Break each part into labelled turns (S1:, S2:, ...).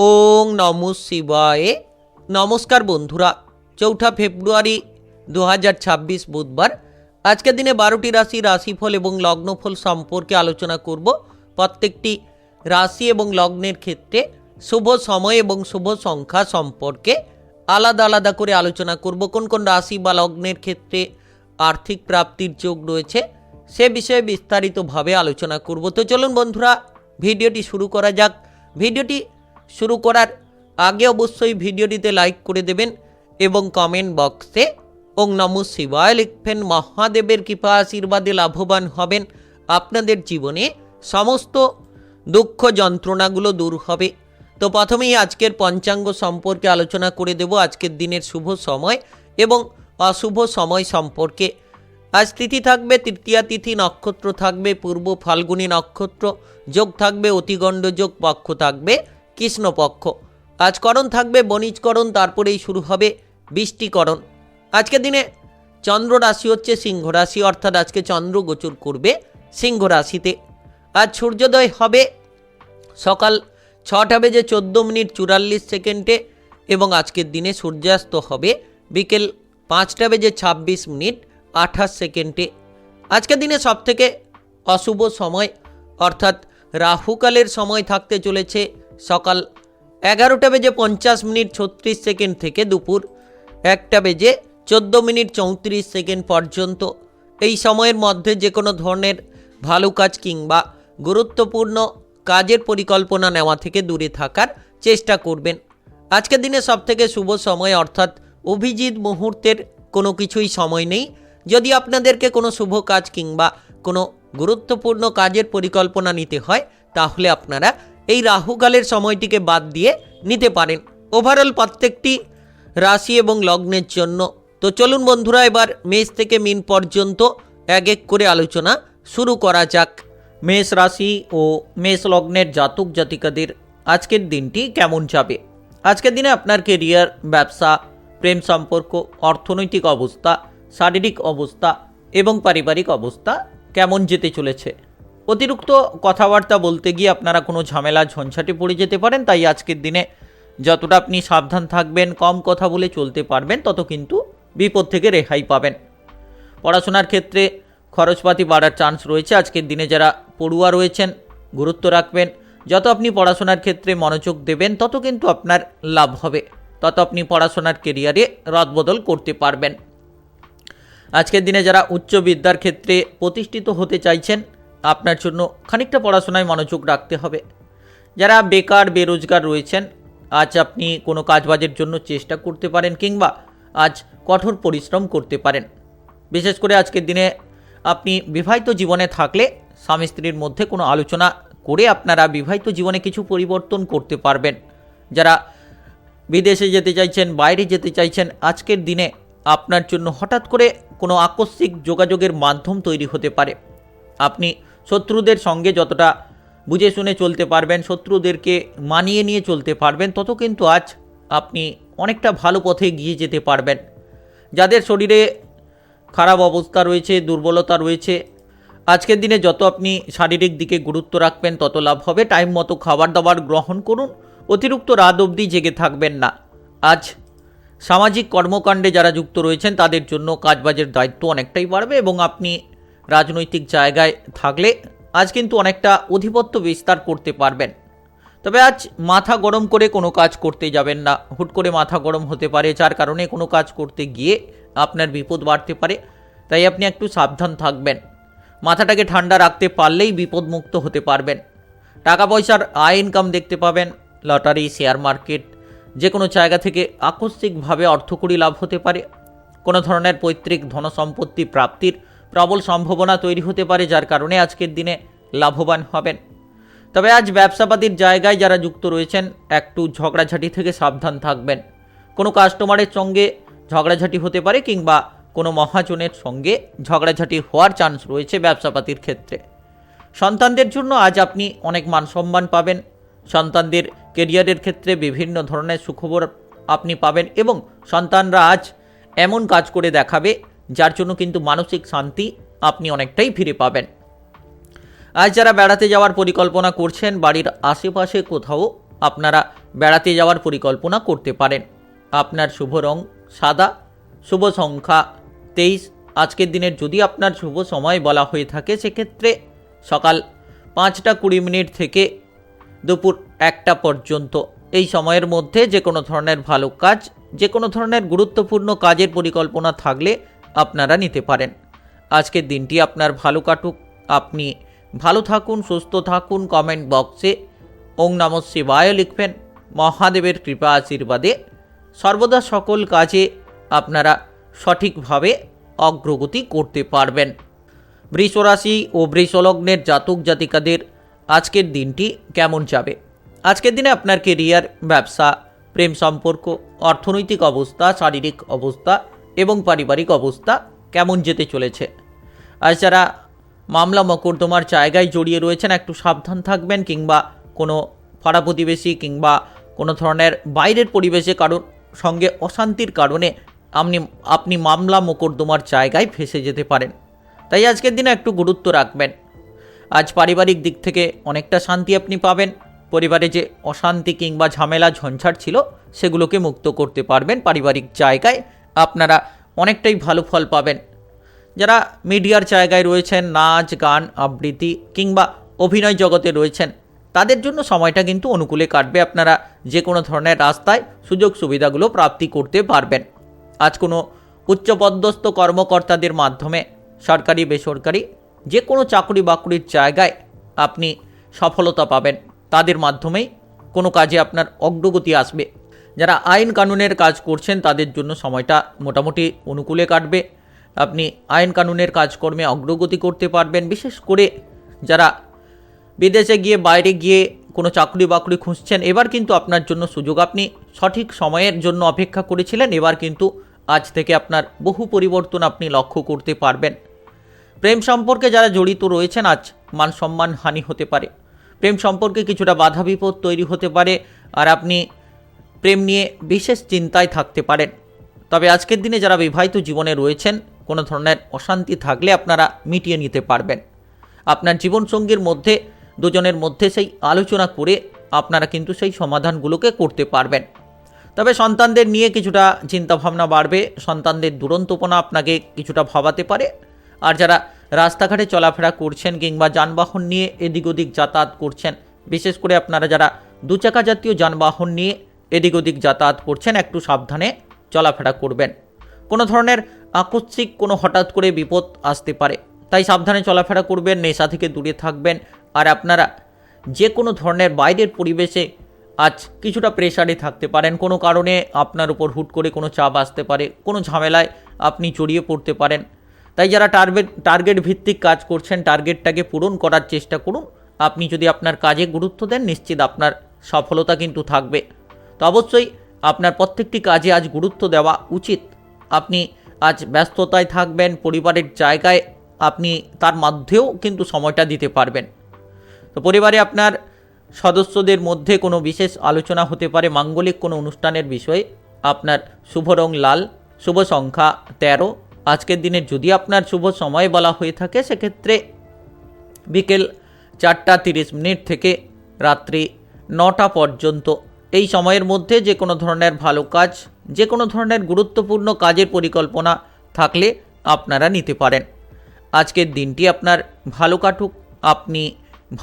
S1: ওং নমঃ শিবায়। নমস্কার বন্ধুরা, 4 ফেব্রুয়ারি 2026 বুধবার। আজকের দিনে 12টি রাশিফল এবং লগ্নফল সম্পর্কে আলোচনা করব। প্রত্যেকটি রাশি এবং লগ্নের ক্ষেত্রে শুভ সময় এবং শুভ সংখ্যা সম্পর্কে আলাদা আলাদা করে আলোচনা করব। কোন কোন রাশি বা লগ্নের ক্ষেত্রে আর্থিক প্রাপ্তির যোগ রয়েছে সে বিষয়ে বিস্তারিতভাবে আলোচনা করব। তো চলুন বন্ধুরা, ভিডিওটি শুরু করা যাক। ভিডিওটি শুরু করার আগে অবশ্যই ভিডিওটিতে লাইক করে দেবেন এবং কমেন্ট বক্সে ওং নমঃ শিবায় লিখবেন। মহাদেবের কৃপা আশীর্বাদে লাভবান হবেন। আপনাদের জীবনে সমস্ত দুঃখ যন্ত্রণাগুলো দূর হবে। তো প্রথমেই আজকের পঞ্চাঙ্গ সম্পর্কে আলোচনা করে দেব, আজকের দিনের শুভ সময় এবং অশুভ সময় সম্পর্কে। আজ তিথি থাকবে তৃতীয়া তিথি, নক্ষত্র থাকবে পূর্ব ফাল্গুনী নক্ষত্র, যোগ থাকবে অতিগণ্ড যোগ, পক্ষ থাকবে কৃষ্ণপক্ষ। আজ করণ থাকবে বণিজকরণ, তারপরেই শুরু হবে বৃষ্টিকরণ। আজকের দিনে চন্দ্র রাশি হচ্ছে সিংহ রাশি, অর্থাৎ আজকে চন্দ্র গোচর করবে সিংহ রাশিতে। আজ সূর্যোদয় হবে সকাল 6:14:44 এবং আজকের দিনে সূর্যাস্ত হবে বিকেল 5:26:28। আজকের দিনে সবথেকে অশুভ সময় অর্থাৎ রাহুকালের সময় থাকতে চলেছে সকাল 11:50:36 থেকে দুপুর 1:14:34 পর্যন্ত। এই সময়ের মধ্যে যে কোনো ধরনের ভালো কাজ কিংবা গুরুত্বপূর্ণ কাজের পরিকল্পনা নেওয়া থেকে দূরে থাকার চেষ্টা করবেন। আজকের দিনে সবথেকে শুভ সময় অর্থাৎ অভিজিৎ মুহূর্তের কোনো কিছুই সময় নেই। যদি আপনাদেরকে কোনো শুভ কাজ কিংবা কোনো গুরুত্বপূর্ণ কাজের পরিকল্পনা নিতে হয় তাহলে আপনারা এই রাহুকালের সময়টিকে বাদ দিয়ে নিতে পারেন। ওভারঅল প্রত্যেকটি রাশি এবং লগ্নের জন্য। তো চলুন বন্ধুরা, এবার মেষ থেকে মীন পর্যন্ত এক এক করে আলোচনা শুরু করা যাক। মেষ রাশি ও মেষ লগ্নের জাতক জাতিকাদের আজকের দিনটি কেমন যাবে? আজকের দিনে আপনার কেরিয়ার, ব্যবসা, প্রেম সম্পর্ক, অর্থনৈতিক অবস্থা, শারীরিক অবস্থা এবং পারিবারিক অবস্থা কেমন যেতে চলেছে? অতিরিক্ত কথাবার্তা বলতে গিয়ে আপনারা কোনো ঝামেলা ঝঞ্ঝাটে পড়ে যেতে পারেন, তাই আজকের দিনে যতটা আপনি সাবধান থাকবেন, কম কথা বলে চলতে পারবেন, তত কিন্তু বিপদ থেকে রেহাই পাবেন। পড়াশোনার ক্ষেত্রে খরচপাতি বাড়ার চান্স রয়েছে। আজকের দিনে যারা পড়ুয়া রয়েছেন গুরুত্ব রাখবেন। যত আপনি পড়াশোনার ক্ষেত্রে মনোযোগ দেবেন তত কিন্তু আপনার লাভ হবে, তত আপনি পড়াশোনার কেরিয়ারে রদবদল করতে পারবেন। আজকের দিনে যারা উচ্চ বিদ্যার ক্ষেত্রে প্রতিষ্ঠিত হতে চাইছেন আপনার জন্য খানিকটা পড়াশোনায় মনোযোগ রাখতে হবে। যারা বেকার বেরোজগার রয়েছেন আজ আপনি কোনো কাজবাজের জন্য চেষ্টা করতে পারেন কিংবা আজ কঠোর পরিশ্রম করতে পারেন। বিশেষ করে আজকের দিনে আপনি বিবাহিত জীবনে থাকলে স্বামী স্ত্রীর মধ্যে কোনো আলোচনা করে আপনারা বিবাহিত জীবনে কিছু পরিবর্তন করতে পারবেন। যারা বিদেশে যেতে চাইছেন, বাইরে যেতে চাইছেন, আজকের দিনে আপনার জন্য হঠাৎ করে কোনো আকস্মিক যোগাযোগের মাধ্যম তৈরি হতে পারে। আপনি শত্রুদের সঙ্গে যতটা বুঝে শুনে চলতে পারবেন, শত্রুদেরকে মানিয়ে নিয়ে চলতে পারবেন, তত কিন্তু আজ আপনি অনেকটা ভালো পথে এগিয়ে যেতে পারবেন। যাদের শরীরে খারাপ অবস্থা রয়েছে, দুর্বলতা রয়েছে, আজকের দিনে যত আপনি শারীরিক দিকে গুরুত্ব রাখবেন তত লাভ হবে। টাইম মতো খাবার দাবার গ্রহণ করুন, অতিরিক্ত রাত অবধি জেগে থাকবেন না। আজ সামাজিক কর্মকাণ্ডে যারা যুক্ত রয়েছেন তাদের জন্য কাজবাজের দায়িত্ব অনেকটাই বাড়বে এবং আপনি রাজনৈতিক জায়গায় থাকলে আজ কিন্তু অনেকটা আধিপত্য বিস্তার করতে পারবেন। তবে আজ মাথা গরম করে কোনো কাজ করতে যাবেন না। হুট করে মাথা গরম হতে পারে, যার কারণে কোনো কাজ করতে গিয়ে আপনার বিপদ বাড়তে পারে, তাই আপনি একটু সাবধান থাকবেন। মাথাটাকে ঠান্ডা রাখতে পারলেই বিপদমুক্ত হতে পারবেন। টাকা পয়সার আয় ইনকাম দেখতে পাবেন। লটারি, শেয়ার মার্কেট, যে কোনো জায়গা থেকে আকস্মিকভাবে অর্থকড়ি লাভ হতে পারে। কোনো ধরনের পৈতৃক ধনসম্পত্তি প্রাপ্তির প্রবল সম্ভাবনা তৈরি হতে পারে, যার কারণে আজকের দিনে লাভবান হবেন। তবে আজ ব্যবসাপাতির জায়গায় যারা যুক্ত রয়েছেন একটু ঝগড়াঝাটি থেকে সাবধান থাকবেন। কোনো কাস্টমারের সঙ্গে ঝগড়াঝাটি হতে পারে কিংবা কোনো মহাজনের সঙ্গে ঝগড়াঝাটি হওয়ার চান্স রয়েছে ব্যবসাপাতির ক্ষেত্রে। সন্তানদের জন্য আজ আপনি অনেক মান সম্মান পাবেন। সন্তানদের কেরিয়ারের ক্ষেত্রে বিভিন্ন ধরনের সুখবর আপনি পাবেন এবং সন্তানরা আজ এমন কাজ করে দেখাবে যার জন্য কিন্তু মানসিক শান্তি আপনি অনেকটাই ফিরে পাবেন। আজ যারা বেড়াতে যাওয়ার পরিকল্পনা করছেন, বাড়ির আশেপাশে কোথাও আপনারা বেড়াতে যাওয়ার পরিকল্পনা করতে পারেন। আপনার শুভ রং সাদা, শুভ সংখ্যা 23। আজকের দিনের যদি আপনার শুভ সময় বলা হয়ে থাকে সেক্ষেত্রে সকাল 5:20 থেকে দুপুর 1টা পর্যন্ত। এই সময়ের মধ্যে যে কোনো ধরনের ভালো কাজ, যে কোনো ধরনের গুরুত্বপূর্ণ কাজের পরিকল্পনা থাকলে আপনারা নিতে পারেন। আজকের দিনটি আপনার ভালো কাটুক, আপনি ভালো থাকুন, সুস্থ থাকুন। কমেন্ট বক্সে ওং নমঃ শিবায় লিখবেন। মহাদেবের কৃপা আশীর্বাদে সর্বদা সকল কাজে আপনারা সঠিকভাবে অগ্রগতি করতে পারবেন। বৃষ রাশি ও বৃষ লগ্নের জাতক জাতিকাদের আজকের দিনটি কেমন যাবে? আজকের দিনে আপনার কেরিয়ার, ব্যবসা, প্রেম সম্পর্ক, অর্থনৈতিক অবস্থা, শারীরিক অবস্থা এবং পারিবারিক অবস্থা কেমন যেতে চলেছে? আজ যারা মামলা মোকদ্দমার জায়গায় জড়িয়ে রয়েছেন একটু সাবধান থাকবেন, কিংবা কোনো পাড়া প্রতিবেশী কিংবা কোনো ধরনের বাইরের পরিবেশে কারোর সঙ্গে অশান্তির কারণে আপনি মামলা মোকদ্দমার জায়গায় ফেঁসে যেতে পারেন। তাই আজকের দিনে একটু গুরুত্ব রাখবেন। আজ পারিবারিক দিক থেকে অনেকটা শান্তি আপনি পাবেন। পরিবারে যে অশান্তি কিংবা ঝামেলা ঝঞ্ঝাট ছিল সেগুলোকে মুক্ত করতে পারবেন। পারিবারিক জায়গায় আপনারা অনেকটাই ভালো ফল পাবেন। যারা মিডিয়ার জায়গায় রয়েছেন, নাচ গান আবৃত্তি কিংবা অভিনয় জগতে রয়েছেন, তাদের জন্য সময়টা কিন্তু অনুকূলে কাটবে। আপনারা যে কোনো ধরনের রাস্তায় সুযোগ সুবিধাগুলো প্রাপ্তি করতে পারবেন। আজ কোনো উচ্চপদস্থ কর্মকর্তাদের মাধ্যমে সরকারি বেসরকারি যে কোনো চাকরি বাকরির জায়গায় আপনি সফলতা পাবেন। তাদের মাধ্যমেই কোনো কাজে আপনার অগ্রগতি আসবে। যারা আইন কানুনের কাজ করছেন তাদের জন্য সময়টা মোটামুটি অনুকূলে কাটবে। আপনি আইন কানুনের কাজকর্মে অগ্রগতি করতে পারবেন। বিশেষ করে যারা বিদেশে গিয়ে, বাইরে গিয়ে কোনো চাকরি বাকরি খুঁজছেন, এবার কিন্তু আপনার জন্য সুযোগ। আপনি সঠিক সময়ের জন্য অপেক্ষা করেছিলেন, এবার কিন্তু আজ থেকে আপনার বহু পরিবর্তন আপনি লক্ষ্য করতে পারবেন। প্রেম সম্পর্কে যারা জড়িত রয়েছেন, আজ মান সম্মান হানি হতে পারে। প্রেম সম্পর্কে কিছুটা বাধা বিপদ তৈরি হতে পারে, আর আপনি প্রেম নিয়ে বিশেষ চিন্তায় থাকতে পারেন। তবে আজকের দিনে যারা বিবাহিত জীবনে রয়েছেন, কোনো ধরনের অশান্তি থাকলে আপনারা মিটিয়ে নিতে পারবেন। আপনার জীবনসঙ্গীর মধ্যে, দুজনের মধ্যে সেই আলোচনা করে আপনারা কিন্তু সেই সমাধানগুলোকে করতে পারবেন। তবে সন্তানদের নিয়ে কিছুটা চিন্তাভাবনা বাড়বে। সন্তানদের দুরন্তপনা আপনাকে কিছুটা ভাবাতে পারে। আর যারা রাস্তাঘাটে চলাফেরা করছেন কিংবা যানবাহন নিয়ে এদিক ওদিক যাতায়াত করছেন, বিশেষ করে আপনারা যারা দুচাকা জাতীয় যানবাহন নিয়ে এদিক ওদিক যাতায়াত করছেন, একটু সাবধানে চলাফেরা করবেন। কোনো ধরনের আকস্মিক কোনো হঠাৎ করে বিপদ আসতে পারে, তাই সাবধানে চলাফেরা করবেন। নেশা থেকে দূরে থাকবেন। আর আপনারা যে কোনো ধরনের বাইরের পরিবেশে আজ কিছুটা প্রেসারে থাকতে পারেন। কোনো কারণে আপনার উপর হুট করে কোনো চাপ আসতে পারে, কোনো ঝামেলায় আপনি জড়িয়ে পড়তে পারেন। তাই যারা টার্গেট ভিত্তিক কাজ করছেন, টার্গেটটাকে পূরণ করার চেষ্টা করুন। আপনি যদি আপনার কাজে গুরুত্ব দেন, নিশ্চিত আপনার সফলতা কিন্তু থাকবে। তো অবশ্যই আপনার প্রত্যেকটি কাজে আজ গুরুত্ব দেওয়া উচিত। আপনি আজ ব্যস্ততায় থাকবেন, পরিবারের জায়গায় আপনি তার মধ্যেও কিন্তু সময়টা দিতে পারবেন। তো পরিবারে আপনার সদস্যদের মধ্যে কোনো বিশেষ আলোচনা হতে পারে, মাঙ্গলিক কোনো অনুষ্ঠানের বিষয়ে। আপনার শুভ রং লাল, শুভ সংখ্যা 13। আজকের দিনে যদি আপনার শুভ সময় বলা হয়ে থাকে সেক্ষেত্রে বিকেল 4:30 থেকে রাত্রি 9টা পর্যন্ত। এই সময়ের মধ্যে যে কোনো ধরনের ভালো কাজ, যে কোনো ধরনের গুরুত্বপূর্ণ কাজের পরিকল্পনা থাকলে আপনারা নিতে পারেন। আজকের দিনটি আপনার ভালো কাটুক, আপনি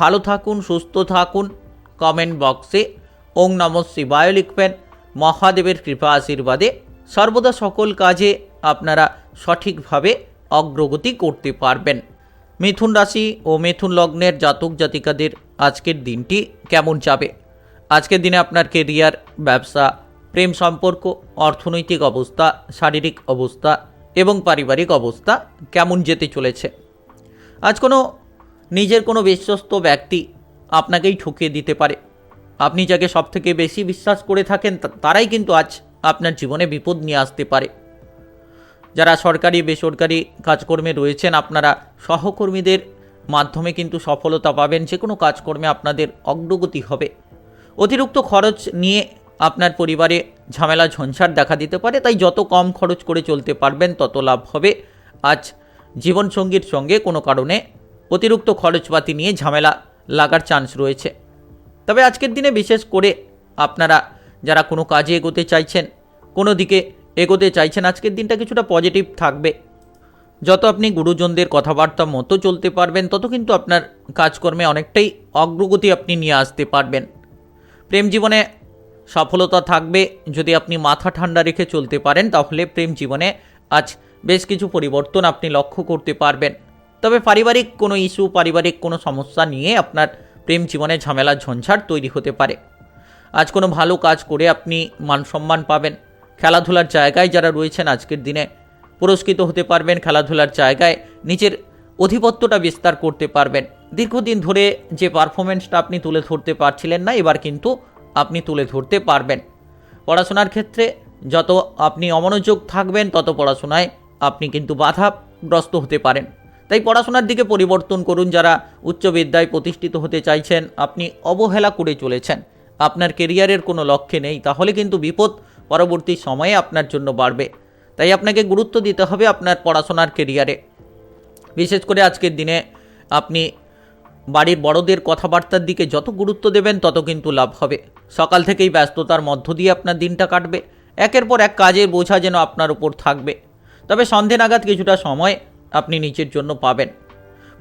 S1: ভালো থাকুন, সুস্থ থাকুন। কমেন্ট বক্সে ওং নমঃ শিবায় লিখবেন। মহাদেবের কৃপা আশীর্বাদে সর্বদা সকল কাজে আপনারা সঠিকভাবে অগ্রগতি করতে পারবেন। মিথুন রাশি ও মিথুন লগ্নের জাতক জাতিকাদের আজকের দিনটি কেমন যাবে? আজকের দিনে আপনার কেরিয়ার, ব্যবসা, প্রেম সম্পর্ক, অর্থনৈতিক অবস্থা, শারীরিক অবস্থা এবং পারিবারিক অবস্থা কেমন যেতে চলেছে? আজ নিজের কোনো বিশ্বস্ত ব্যক্তি আপনাকেই ঠকিয়ে দিতে পারে। আপনি যাকে সবথেকে বেশি বিশ্বাস করে থাকেন তারাই কিন্তু আজ আপনার জীবনে বিপদ নিয়ে আসতে পারে। যারা সরকারি বেসরকারি কাজকর্মে রয়েছেন, আপনারা সহকর্মীদের মাধ্যমে কিন্তু সফলতা পাবেন। যে কোনো কাজকর্মে আপনাদের অগ্রগতি হবে। অতিরিক্ত খরচ নিয়ে আপনার পরিবারে ঝামেলা ঝঞ্ঝাট দেখা দিতে পারে, তাই যত কম খরচ করে চলতে পারবেন তত লাভ হবে। আজ জীবনসঙ্গীর সঙ্গে কোনো কারণে অতিরিক্ত খরচপাতি নিয়ে ঝামেলা লাগার চান্স রয়েছে। তবে আজকের দিনে বিশেষ করে আপনারা যারা কোনো কাজে এগোতে চাইছেন, কোনো দিকে এগোতে চাইছেন, আজকের দিনটা কিছুটা পজিটিভ থাকবে। যত আপনি গুরুজনদের কথাবার্তা মতো চলতে পারবেন, তত কিন্তু আপনার কাজকর্মে অনেকটাই অগ্রগতি আপনি নিয়ে আসতে পারবেন। প্রেম জীবনে সফলতা থাকবে। যদি আপনি মাথা ঠান্ডা রেখে চলতে পারেন, তাহলে প্রেম জীবনে আজ বেশ কিছু পরিবর্তন আপনি লক্ষ্য করতে পারবেন। তবে পারিবারিক কোনো ইস্যু, পারিবারিক কোনো সমস্যা নিয়ে আপনার প্রেম জীবনে ঝামেলা ঝঞ্ঝাট তৈরি হতে পারে। আজ কোনো ভালো কাজ করে আপনি মান সম্মান পাবেন। খেলাধুলার জায়গায় যারা রয়েছেন আজকের দিনে পুরস্কৃত হতে পারবেন। খেলাধুলার জায়গায় নিজের আধিপত্যটা বিস্তার করতে পারবেন। দীর্ঘদিন ধরে যে পারফরমেন্সটা আপনি তুলে ধরতে পারছিলেন না, এবার কিন্তু আপনি তুলে ধরতে পারবেন। পড়াশোনার ক্ষেত্রে যত আপনি অমনোযোগ থাকবেন, তত পড়াশোনায় আপনি কিন্তু বাধাগ্রস্ত হতে পারেন। তাই পড়াশোনার দিকে পরিবর্তন করুন। যারা উচ্চ বিদ্যায় প্রতিষ্ঠিত হতে চাইছেন, আপনি অবহেলা করে চলেছেন, আপনার কেরিয়ারের কোনো লক্ষ্যে নেই, তাহলে কিন্তু বিপদ পরবর্তী সময়ে আপনার জন্য বাড়বে। তাই আপনাকে গুরুত্ব দিতে হবে আপনার পড়াশোনার কেরিয়ারে। বিশেষ করে আজকের দিনে আপনি বাড়ির বড়দের কথাবার্তার দিকে যত গুরুত্ব দেবেন, তত কিন্তু লাভ হবে। সকাল থেকেই ব্যস্ততার মধ্য দিয়ে আপনার দিনটা কাটবে। একের পর এক কাজের বোঝা যেন আপনার উপর থাকবে। তবে সন্ধে নাগাদ কিছুটা সময় আপনি নিজের জন্য পাবেন।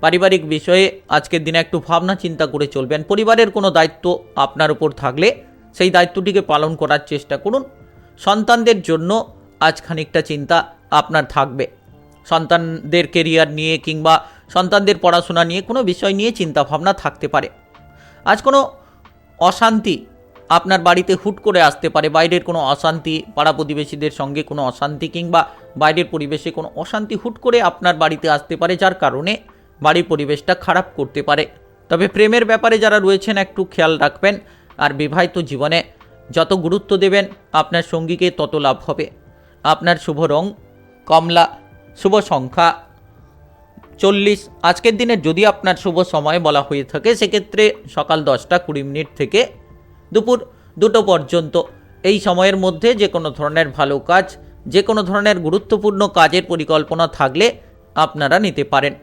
S1: পারিবারিক বিষয়ে আজকের দিনে একটু ভাবনা চিন্তা করে চলবেন। পরিবারের কোনো দায়িত্ব আপনার উপর থাকলে সেই দায়িত্বটিকে পালন করার চেষ্টা করুন। সন্তানদের জন্য আজ খানিকটা চিন্তা আপনার থাকবে। সন্তানদের কেরিয়ার নিয়ে কিংবা সন্তানদের পড়াশোনা নিয়ে কোনো বিষয় নিয়ে চিন্তা ভাবনা থাকতে পারে। আজ কোনো অশান্তি আপনার বাড়িতে হুট করে আসতে পারে। বাইরের কোনো অশান্তি, পাড়া প্রতিবেশীদের সঙ্গে কোনো অশান্তি কিংবা বাইরের পরিবেশে কোনো অশান্তি হুট করে আপনার বাড়িতে আসতে পারে, যার কারণে বাড়ির পরিবেশটা খারাপ করতে পারে। তবে প্রেমের ব্যাপারে যারা রয়েছেন একটু খেয়াল রাখবেন। আর বিবাহিত জীবনে যত গুরুত্ব দেবেন আপনার সঙ্গীকে তত লাভ হবে। আপনার শুভ রং কমলা, শুভ সংখ্যা 40। আজকের দিনে যদি আপনার শুভ সময় বলা হয়ে থাকে, সেক্ষেত্রে সকাল 10:20 থেকে দুপুর 2টো পর্যন্ত। এই সময়ের মধ্যে যে কোনো ধরনের ভালো কাজ, যে কোনো ধরনের গুরুত্বপূর্ণ কাজের পরিকল্পনা থাকলে আপনারা নিতে পারেন।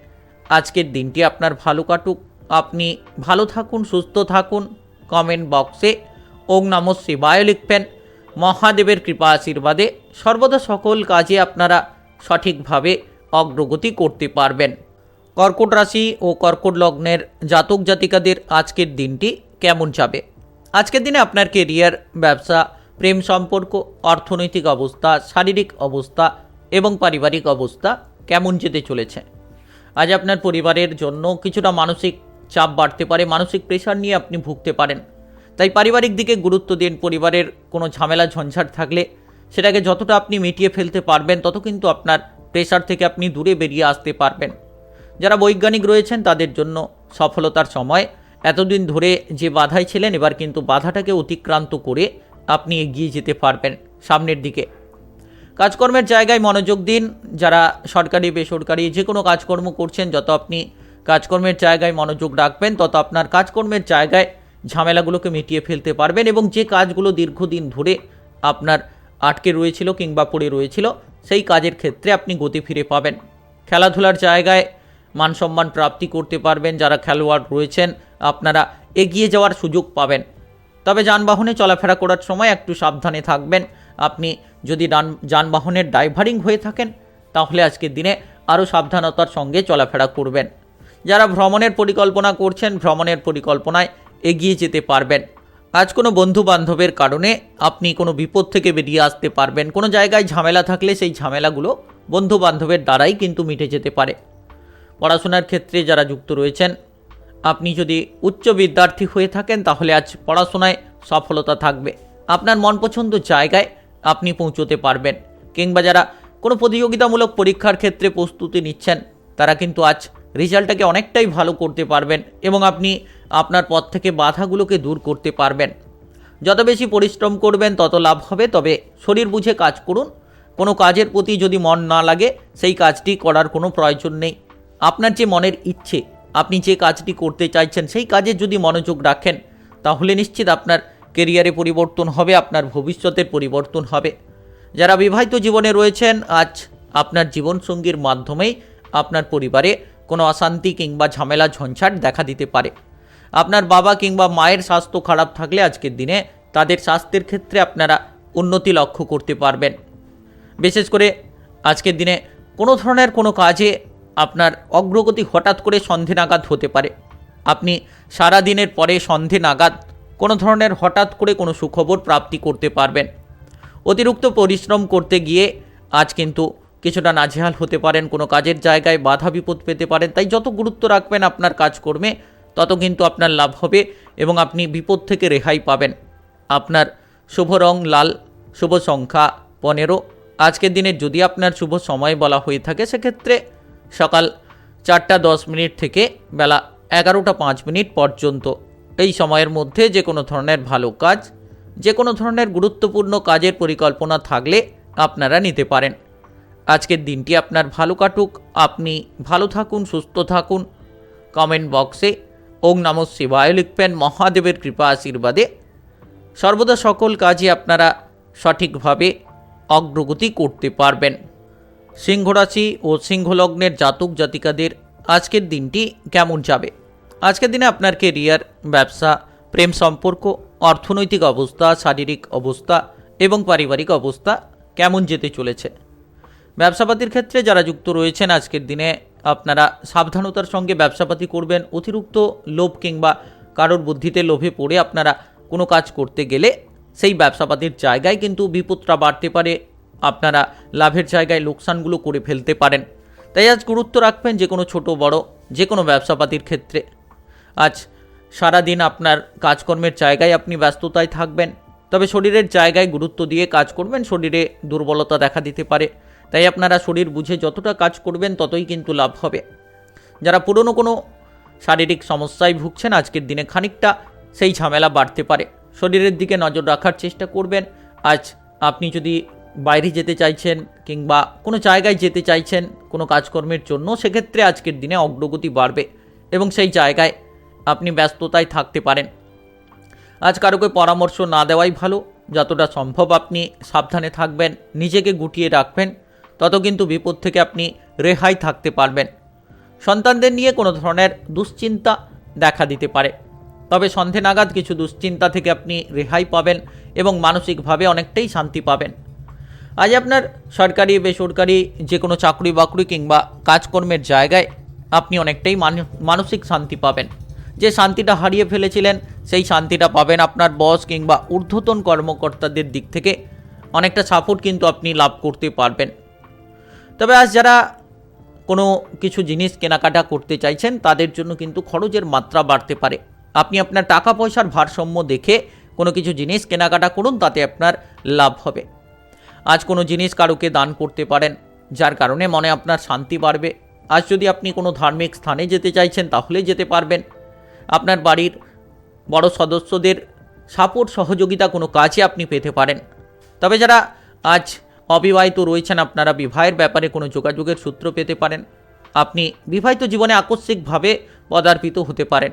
S1: আজকের দিনটি আপনার ভালো কাটুক। আপনি ভালো থাকুন, সুস্থ থাকুন। কমেন্ট বক্সে ওং নমঃ শিবায় লিখবেন। মহাদেবের কৃপা আশীর্বাদে সর্বদা সকল কাজে আপনারা সঠিকভাবে অগ্রগতি করতে পারবেন। কর্কট রাশি ও কর্কট লগ্নের জাতক জাতিকাদের আজকের দিনটি কেমন যাবে? আজকের দিনে আপনার কেরিয়ার, ব্যবসা, প্রেম সম্পর্ক, অর্থনৈতিক অবস্থা, শারীরিক অবস্থা এবং পারিবারিক অবস্থা কেমন যেতে চলেছে? আজ আপনার পরিবারের জন্য কিছুটা মানসিক চাপ বাড়তে পারে। মানসিক প্রেশার নিয়ে আপনি ভুগতে পারেন। তাই পারিবারিক দিকে গুরুত্ব দিন। পরিবারের কোনো ঝামেলা ঝঞ্ঝাট থাকলে সেটাকে যতটা আপনি মিটিয়ে ফেলতে পারবেন, তত কিন্তু আপনার প্রেশার থেকে আপনি দূরে বেরিয়ে আসতে পারবেন। যারা বৈজ্ঞানিক রয়েছেন তাদের জন্য সফলতার সময়। এতদিন ধরে যে বাধায় ছিলেন, এবার কিন্তু বাধাটাকে অতিক্রান্ত করে আপনি এগিয়ে যেতে পারবেন সামনের দিকে। কাজকর্মের জায়গায় মনোযোগ দিন। যারা সরকারি বেসরকারি যে কোনো কাজকর্ম করছেন, যত আপনি কাজকর্মের জায়গায় মনোযোগ রাখবেন, তত আপনার কাজকর্মের জায়গায় ঝামেলাগুলোকে মিটিয়ে ফেলতে পারবেন এবং যে কাজগুলো দীর্ঘদিন ধরে আপনার আটকে রয়েছিল কিংবা পড়ে রয়েছিল, সেই কাজের ক্ষেত্রে আপনি গতি ফিরে পাবেন। খেলাধুলার জায়গায় মান সম্মান প্রাপ্তি করতে পারবেন। যারা খেলোয়াড় রয়েছেন আপনারা এগিয়ে যাওয়ার সুযোগ পাবেন। তবে যানবাহনে চলাফেরা করার সময় একটু সাবধানে থাকবেন। আপনি যদি যানবাহনের ড্রাইভারিং হয়ে থাকেন, তাহলে আজকের দিনে আরও সাবধানতার সঙ্গে চলাফেরা করবেন। যারা ভ্রমণের পরিকল্পনা করছেন, ভ্রমণের পরিকল্পনায় এগিয়ে যেতে পারবেন। আজ কোনো বন্ধু বান্ধবের কারণে আপনি কোনো বিপদ থেকে বেরিয়ে আসতে পারবেন। কোনো জায়গায় ঝামেলা থাকলে সেই ঝামেলাগুলো বন্ধু বান্ধবের দ্বারাই কিন্তু মিটে যেতে পারে। পড়াশোনার ক্ষেত্রে যারা যুক্ত রয়েছেন, আপনি যদি উচ্চ বিদ্যার্থী হয়ে থাকেন, তাহলে আজ পড়াশোনায় সফলতা থাকবে। আপনার মনপছন্দ জায়গায় আপনি পৌঁছতে পারবেন। কিংবা যারা কোনো প্রতিযোগিতামূলক পরীক্ষার ক্ষেত্রে প্রস্তুতি নিচ্ছেন, তারা কিন্তু আজ রেজাল্টটাকে অনেকটাই ভালো করতে পারবেন এবং আপনি আপনার পথ থেকে বাধাগুলোকে দূর করতে পারবেন। যত বেশি পরিশ্রম করবেন তত লাভ হবে। তবে শরীর বুঝে কাজ করুন। কোনো কাজের প্রতি যদি মন না লাগে, সেই কাজটি করার কোনো প্রয়োজন নেই। আপনার যে মনের ইচ্ছে, আপনি যে কাজটি করতে চাইছেন, সেই কাজে যদি মনোযোগ রাখেন, তাহলে নিশ্চিত আপনার কেরিয়ারে পরিবর্তন হবে, আপনার ভবিষ্যতের পরিবর্তন হবে। যারা বিবাহিত জীবনে রয়েছেন, আজ আপনার জীবনসঙ্গীর মাধ্যমেই আপনার পরিবারে কোনো অশান্তি কিংবা ঝামেলা ঝঞ্ঝাট দেখা দিতে পারে। আপনার বাবা কিংবা মায়ের স্বাস্থ্য খারাপ থাকলে আজকের দিনে তাদের স্বাস্থ্যের ক্ষেত্রে আপনারা উন্নতি লক্ষ্য করতে পারবেন। বিশেষ করে আজকের দিনে কোনো ধরনের কোনো কাজে আপনার অগ্রগতি হঠাৎ করে সন্ধে নাগাদ হতে পারে। আপনি সারা দিনের পরে সন্ধে নাগাদ কোনো ধরনের হঠাৎ করে কোনো সুখবর প্রাপ্তি করতে পারবেন। অতিরিক্ত পরিশ্রম করতে গিয়ে আজ কিন্তু কিছুটা নাজেহাল হতে পারেন, কোনো কাজের জায়গায় বাধা বিপদ পেতে পারেন। তাই যত গুরুত্ব রাখবেন আপনার কাজকর্মে, তত কিন্তু আপনার লাভ হবে এবং আপনি বিপদ থেকে রেহাই পাবেন। আপনার শুভ রং লাল, শুভ সংখ্যা 15। আজকের দিনে যদি আপনার শুভ সময় বলা হয়ে থাকে সেক্ষেত্রে সকাল 4:10 থেকে বেলা 11:05 পর্যন্ত। এই সময়ের মধ্যে যে কোনো ধরনের ভালো কাজ, যে কোনো ধরনের গুরুত্বপূর্ণ কাজের পরিকল্পনা থাকলে আপনারা নিতে পারেন। আজকের দিনটি আপনার ভালো কাটুক, আপনি ভালো থাকুন, সুস্থ থাকুন। কমেন্ট বক্সে ওং নমঃ শিবায় লিখবেন। মহাদেবের কৃপা আশীর্বাদে সর্বদা সকল কাজে আপনারা সঠিকভাবে অগ্রগতি করতে পারবেন। সিংহ রাশি ও সিংহ লগ্নের জাতক জাতিকাদের আজকের দিনটি কেমন যাবে? আজকের দিনে আপনার কেরিয়ার, ব্যবসা, প্রেম সম্পর্ক, অর্থনৈতিক অবস্থা, শারীরিক অবস্থা এবং পারিবারিক অবস্থা কেমন যেতে চলেছে? ব্যবসাপাতির ক্ষেত্রে যারা যুক্ত রয়েছেন আজকের দিনে আপনারা সাবধানতার সঙ্গে ব্যবসাপাতি করবেন। অতিরিক্ত লোভ কিংবা কারোর বুদ্ধিতে লোভে পড়ে আপনারা কোনো কাজ করতে গেলে সেই ব্যবসাপাতির জায়গায় কিন্তু বিপদটা বাড়তে পারে, আপনারা লাভের জায়গায় লোকসানগুলো করে ফেলতে পারেন। তাই আজ গুরুত্ব রাখবেন যে কোনো ছোট বড় যে কোনো ব্যবসাপাতির ক্ষেত্রে। আজ সারাদিন আপনার কাজকর্মের জায়গায় আপনি ব্যস্ততায় থাকবেন, তবে শরীরের জায়গায় গুরুত্ব দিয়ে কাজ করবেন। শরীরে দুর্বলতা দেখা দিতে পারে, তাই আপনারা শরীর বুঝে যতটা কাজ করবেন ততই কিন্তু লাভ হবে। যারা পুরনো কোনো শারীরিক সমস্যায় ভুগছেন আজকের দিনে খানিকটা সেই ঝামেলা বাড়তে পারে। শরীরের দিকে নজর রাখার চেষ্টা করবেন। আজ আপনি যদি বাইরে যেতে চাইছেন কিংবা কোনো জায়গায় যেতে চাইছেন কোনো কাজকর্মের জন্য, সেক্ষেত্রে আজকের দিনে অগ্রগতি বাড়বে এবং সেই জায়গায় আপনি ব্যস্ততায় থাকতে পারেন। আজ কারোকে পরামর্শ না দেওয়াই ভালো। যতটা সম্ভব আপনি সাবধানে থাকবেন, নিজেকে গুটিয়ে রাখবেন, তত কিন্তু বিপদ থেকে আপনি রেহাই থাকতে পারবেন। সন্তানদের নিয়ে কোনো ধরনের দুশ্চিন্তা দেখা দিতে পারে, তবে সন্ধে নাগাদ কিছু দুশ্চিন্তা থেকে আপনি রেহাই পাবেন এবং মানসিকভাবে অনেকটাই শান্তি পাবেন। আজ আপনার সরকারি বেসরকারি যে কোনো চাকরি বাকরি কিংবা কাজকর্মের জায়গায় আপনি অনেকটাই মানসিক শান্তি পাবেন। যে শান্তিটা হারিয়ে ফেলেছিলেন সেই শান্তিটা পাবেন। আপনার বস কিংবা ঊর্ধ্বতন কর্মকর্তাদের দিক থেকে অনেকটা সাপোর্ট কিন্তু আপনি লাভ করতে পারবেন। তবে আজ যারা কোনো কিছু জিনিস কেনাকাটা করতে চাইছেন তাদের জন্য কিন্তু খরচের মাত্রা বাড়তে পারে। আপনি আপনার টাকা পয়সার ভারসাম্য দেখে কোনো কিছু জিনিস কেনাকাটা করুন, তাতে আপনার লাভ হবে। আজ কোনো জিনিস কারোকে দান করতে পারেন, যার কারণে মনে আপনার শান্তি বাড়বে। আজ যদি আপনি কোনো ধার্মিক স্থানে যেতে চাইছেন তাহলে যেতে পারবেন। আপনার বাড়ির বড় সদস্যদের সাপোর্ট সহযোগিতা কোনো কাজে আপনি পেতে পারেন। তবে যারা আজ অবিবাহিত রয়েছেন আপনারা বিবাহের ব্যাপারে কোনো যোগাযোগের সূত্র পেতে পারেন। আপনি বিবাহিত জীবনে আকস্মিকভাবে পদার্পিত হতে পারেন।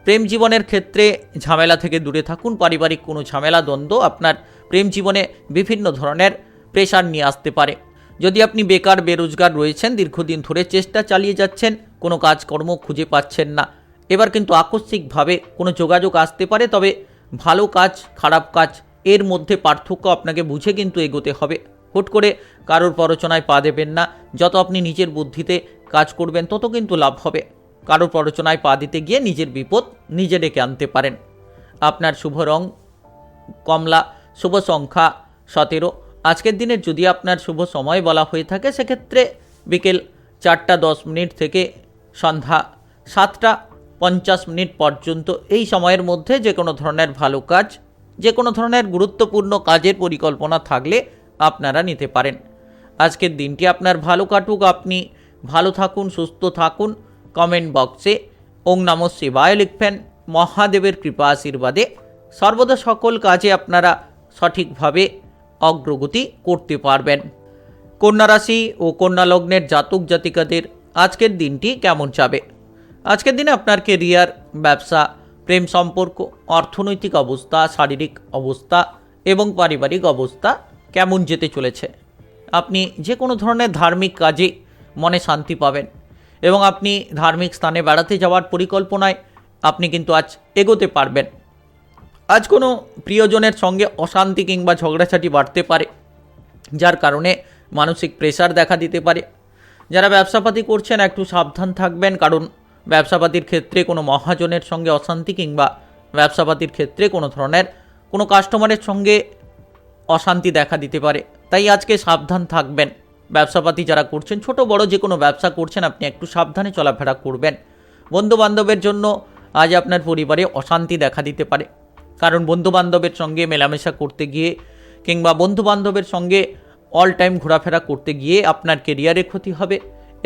S1: প্রেম জীবনের ক্ষেত্রে ঝামেলা থেকে দূরে থাকুন। পারিবারিক কোনো ঝামেলা দ্বন্দ্ব আপনার প্রেম জীবনে বিভিন্ন ধরনের প্রেশার নিয়ে আসতে পারে। যদি আপনি বেকার বেরোজগার রয়েছেন, দীর্ঘদিন ধরে চেষ্টা চালিয়ে যাচ্ছেন, কোনো কাজকর্ম খুঁজে পাচ্ছেন না, এবার কিন্তু আকস্মিকভাবে কোনো যোগাযোগ আসতে পারে। তবে ভালো কাজ খারাপ কাজ এর মধ্যে পার্থক্য আপনাকে বুঝে কিন্তু এগোতে হবে। হুট করে কারোর প্ররোচনায় পা দেবেন না। যত আপনি নিজের বুদ্ধিতে কাজ করবেন তত কিন্তু লাভ হবে। কারোর প্ররোচনায় পা দিতে গিয়ে নিজের বিপদ নিজে ডেকে আনতে পারেন। আপনার শুভ রং কমলা, শুভ সংখ্যা 17। আজকের দিনের যদি আপনার শুভ সময় বলা হয়ে থাকে সেক্ষেত্রে বিকেল 4:10 থেকে সন্ধ্যা 7:50 পর্যন্ত। এই সময়ের মধ্যে যে কোনো ধরনের ভালো কাজ, যে কোনো ধরনের গুরুত্বপূর্ণ কাজের পরিকল্পনা থাকলে আপনারা নিতে পারেন। আজকের দিনটি আপনার ভালো কাটুক, আপনি ভালো থাকুন, সুস্থ থাকুন। কমেন্ট বক্সে ওং নমঃ শিবায় লিখবেন। মহাদেবের কৃপা আশীর্বাদে সর্বদা সকল কাজে আপনারা সঠিকভাবে অগ্রগতি করতে পারবেন। কন্যা রাশি ও কন্যা লগ্নের জাতক জাতিকাদের আজকের দিনটি কেমন যাবে? আজকের দিনে আপনার কেরিয়ার, ব্যবসা, প্রেম সম্পর্ক, অর্থনৈতিক অবস্থা, শারীরিক অবস্থা এবং পারিবারিক অবস্থা কেমন যেতে চলেছে? আপনি যে কোনো ধরনের ধার্মিক কাজে মনে শান্তি পাবেন এবং আপনি ধার্মিক স্থানে বেড়াতে যাওয়ার পরিকল্পনায় আপনি কিন্তু আজ এগোতে পারবেন। আজ কোনো প্রিয়জনের সঙ্গে অশান্তি কিংবা ঝগড়াঝাটি বাড়তে পারে, যার কারণে মানসিক প্রেসার দেখা দিতে পারে। যারা ব্যবসাপাতি করছেন একটু সাবধান থাকবেন, কারণ ব্যবসাপাতির ক্ষেত্রে কোনো মহাজনের সঙ্গে অশান্তি কিংবা ব্যবসাপাতির ক্ষেত্রে কোনো ধরনের কোনো কাস্টমারের সঙ্গে অশান্তি দেখা দিতে পারে। তাই আজকে সাবধান থাকবেন। ব্যবসাপাতি যারা করছেন, ছোট বড় যে কোনো ব্যবসা করছেন, আপনি একটু সাবধানে চলাফেরা করবেন। বন্ধুবান্ধবের জন্য আজ আপনার পরিবারে অশান্তি দেখা দিতে পারে, কারণ বন্ধুবান্ধবের সঙ্গে মেলামেশা করতে গিয়ে কিংবা বন্ধুবান্ধবের সঙ্গে অল টাইম ঘোরাফেরা করতে গিয়ে আপনার কেরিয়ারে ক্ষতি হবে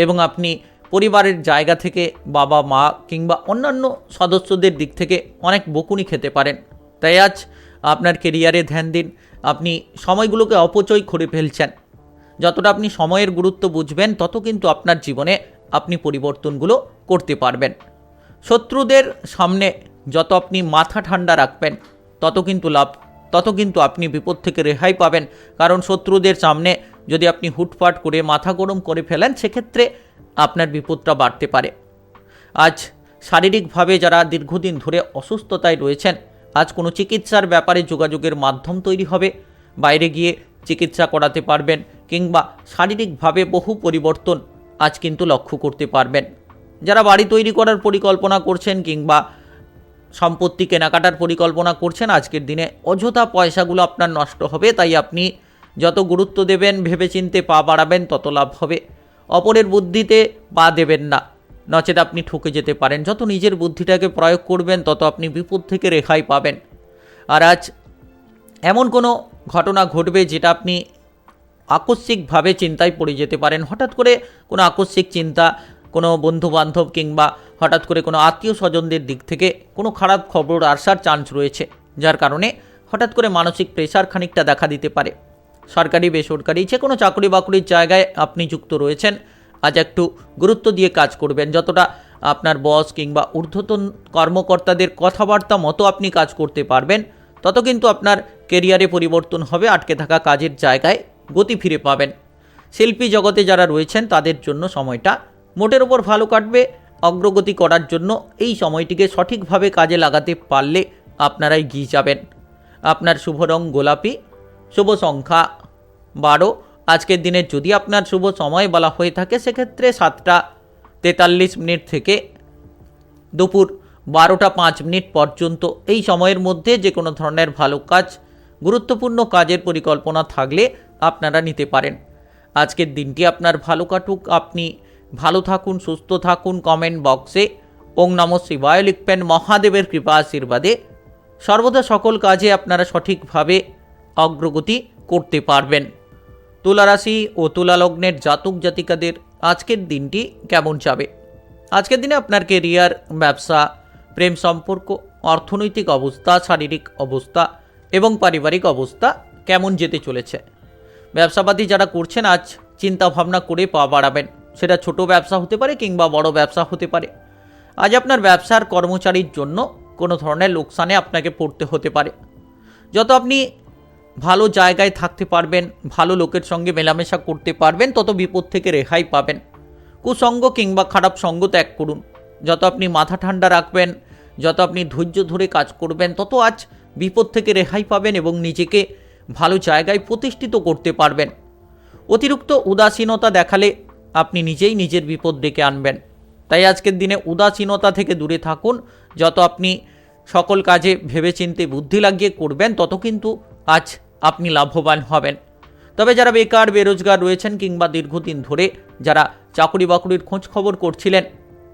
S1: এবং আপনি পরিবারের জায়গা থেকে বাবা মা কিংবা অন্যান্য সদস্যদের দিক থেকে অনেক বকুনি খেতে পারেন। তাই আজ আপনার কেরিয়ারে ধ্যান দিন। আপনি সময়গুলোকে অপচয় করে ফেলছেন। যতটা আপনি সময়ের গুরুত্ব বুঝবেন, তত কিন্তু আপনার জীবনে আপনি পরিবর্তনগুলো করতে পারবেন। শত্রুদের সামনে যত আপনি মাথা ঠান্ডা রাখবেন, তত কিন্তু আপনি বিপদ থেকে রেহাই পাবেন। কারণ শত্রুদের সামনে যদি আপনি হুটপাট করে মাথা গরম করে ফেলেন, সেক্ষেত্রে আপনার বিপদটা বাড়তে পারে। আজ শারীরিকভাবে যারা দীর্ঘদিন ধরে অসুস্থতায় রয়েছেন, আজ কোনো চিকিৎসার ব্যাপারে যোগাযোগের মাধ্যম তৈরি হবে। বাইরে গিয়ে চিকিৎসা করাতে পারবেন কিংবা শারীরিকভাবে বহু পরিবর্তন আজ কিন্তু লক্ষ্য করতে পারবেন। যারা বাড়ি তৈরি করার পরিকল্পনা করছেন কিংবা সম্পত্তি কেনাকাটার পরিকল্পনা করছেন, আজকের দিনে অযথা পয়সাগুলো আপনার নষ্ট হবে। তাই আপনি যত গুরুত্ব দেবেন, ভেবেচিন্তে পা বাড়াবেন, তত লাভ হবে। অপরের বুদ্ধিতে পা দেবেন না, নচেত আপনি ঠকে যেতে পারেন। যত নিজের বুদ্ধিটাকে প্রয়োগ করবেন, তত আপনি বিপদ থেকে রেহাই পাবেন। আর আজ এমন কোনো ঘটনা ঘটবে যেটা আপনি আকস্মিকভাবে চিন্তায় পড়ে যেতে পারেন। হঠাৎ করে কোনো আকস্মিক চিন্তা, কোনো বন্ধুবান্ধব কিংবা হঠাৎ করে কোনো আত্মীয় স্বজনদের দিক থেকে কোনো খারাপ খবর আসার চান্স রয়েছে, যার কারণে হঠাৎ করে মানসিক প্রেসার খানিকটা দেখা দিতে পারে। সরকারি বেসরকারি যে কোনো চাকরি বাকরির জায়গায় আপনি যুক্ত রয়েছেন, আজ একটু গুরুত্ব দিয়ে কাজ করবেন। যতটা আপনার বস কিংবা ঊর্ধ্বতন কর্মকর্তাদের কথাবার্তা মতো আপনি কাজ করতে পারবেন, তত কিন্তু আপনার কেরিয়ারে পরিবর্তন হবে। আটকে থাকা কাজের জায়গায় গতি ফিরে পাবেন। শিল্পী জগতে যারা রয়েছেন, তাদের জন্য সময়টা মোটের ওপর ভালো কাটবে। অগ্রগতি করার জন্য এই সময়টিকে সঠিকভাবে কাজে লাগাতে পারলে আপনারা এগিয়ে যাবেন। আপনার শুভ রং গোলাপি, শুভ সংখ্যা 12। আজকের দিনের যদি আপনার শুভ সময় বলা হয়ে থাকে, সেক্ষেত্রে 7টা 43 থেকে দুপুর 12টা 5 পর্যন্ত এই সময়ের মধ্যে যে কোনো ধরনের ভালো কাজ, গুরুত্বপূর্ণ কাজের পরিকল্পনা থাকলে আপনারা নিতে পারেন। আজকের দিনটি আপনার ভালো কাটুক। আপনি ভালো থাকুন, সুস্থ থাকুন। কমেন্ট বক্সে ওং নমঃ শিবায় লিখবেন। মহাদেবের কৃপা আশীর্বাদে সর্বদা সকল কাজে আপনারা সঠিকভাবে অগ্রগতি করতে পারবেন। তুলা রাশি ও তুলা লগ্নের জাতক জাতিকাদের আজকের দিনটি কেমন যাবে? আজকের দিনে আপনার কেরিয়ার, ব্যবসা, প্রেম সম্পর্ক, অর্থনৈতিক অবস্থা, শারীরিক অবস্থা এবং পারিবারিক অবস্থা কেমন যেতে চলেছে? ব্যবসাপাতি যারা করছেন, আজ চিন্তা ভাবনা করে পা বাড়াবেন। সেটা ছোট ব্যবসা হতে পারে কিংবা বড় ব্যবসা হতে পারে। আজ আপনার ব্যবসার কর্মচারীর জন্য কোনো ধরনের লোকসানে আপনাকে পড়তে হতে পারে। যত আপনি ভালো জায়গায় থাকতে পারবেন, ভালো লোকের সঙ্গে মেলামেশা করতে পারবেন, তত বিপদ থেকে রেহাই পাবেন। কুসঙ্গ কিংবা খারাপ সঙ্গ ত্যাগ করুন। যত আপনি মাথা ঠান্ডা রাখবেন, যত আপনি ধৈর্য ধরে কাজ করবেন, তত আজ বিপদ থেকে রেহাই পাবেন এবং নিজেকে ভালো জায়গায় প্রতিষ্ঠিত করতে পারবেন। অতিরিক্ত উদাসীনতা দেখালে আপনি নিজেই নিজের বিপদ ডেকে আনবেন। তাই আজকের দিনে উদাসীনতা থেকে দূরে থাকুন। যত আপনি সকল কাজে ভেবেচিন্তে বুদ্ধি লাগিয়ে করবেন, তত কিন্তু আজ আপনি লাভবান হবেন। তবে যারা বেকার বেরোজগার রয়েছেন কিংবা দীর্ঘদিন ধরে যারা চাকরি বাকরির খোঁজ খবর করছিলেন,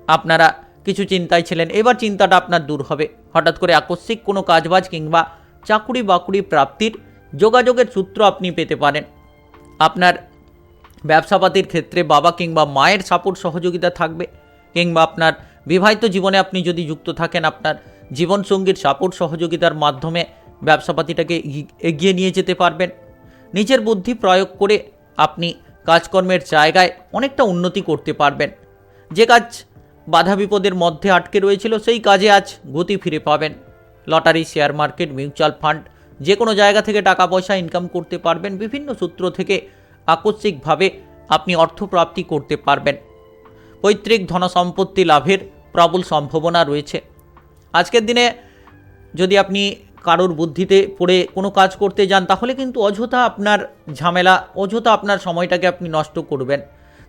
S1: আপনারা কিছু চিন্তায় ছিলেন, এবার চিন্তাটা আপনার দূর হবে। হঠাৎ করে আকস্মিক কোনো কাজবাজ কিংবা চাকরি বাকরি প্রাপ্তির যোগাযোগের সূত্র আপনি পেতে পারেন। আপনার ব্যবসাপাতির ক্ষেত্রে বাবা কিংবা মায়ের সাপোর্ট সহযোগিতা থাকবে, কিংবা আপনার বিবাহিত জীবনে আপনি যদি যুক্ত থাকেন, আপনার জীবনসঙ্গীর সাপোর্ট সহযোগিতার মাধ্যমে ব্যবসাপাতিটাকে এগিয়ে নিয়ে যেতে পারবেন। নিজের বুদ্ধি প্রয়োগ করে আপনি কাজকর্মের জায়গায় অনেকটা উন্নতি করতে পারবেন। যে কাজ বাধা বিপদের মধ্যে আটকে রয়েছিল, সেই কাজে আজ গতি ফিরে পাবেন। Lottery, share market, mutual fund, যে কোনো জায়গা থেকে টাকা পয়সা ইনকাম করতে পারবেন। বিভিন্ন সূত্র থেকে আকস্মিকভাবে আপনি অর্থপ্রাপ্তি করতে পারবেন। পৈতৃক ধনসম্পত্তি লাভের প্রবল সম্ভাবনা রয়েছে। আজকের দিনে যদি আপনি কারোর বুদ্ধিতে পড়ে কোনো কাজ করতে যান, তাহলে কিন্তু অযথা আপনার ঝামেলা, অযথা আপনার সময়টাকে আপনি নষ্ট করবেন।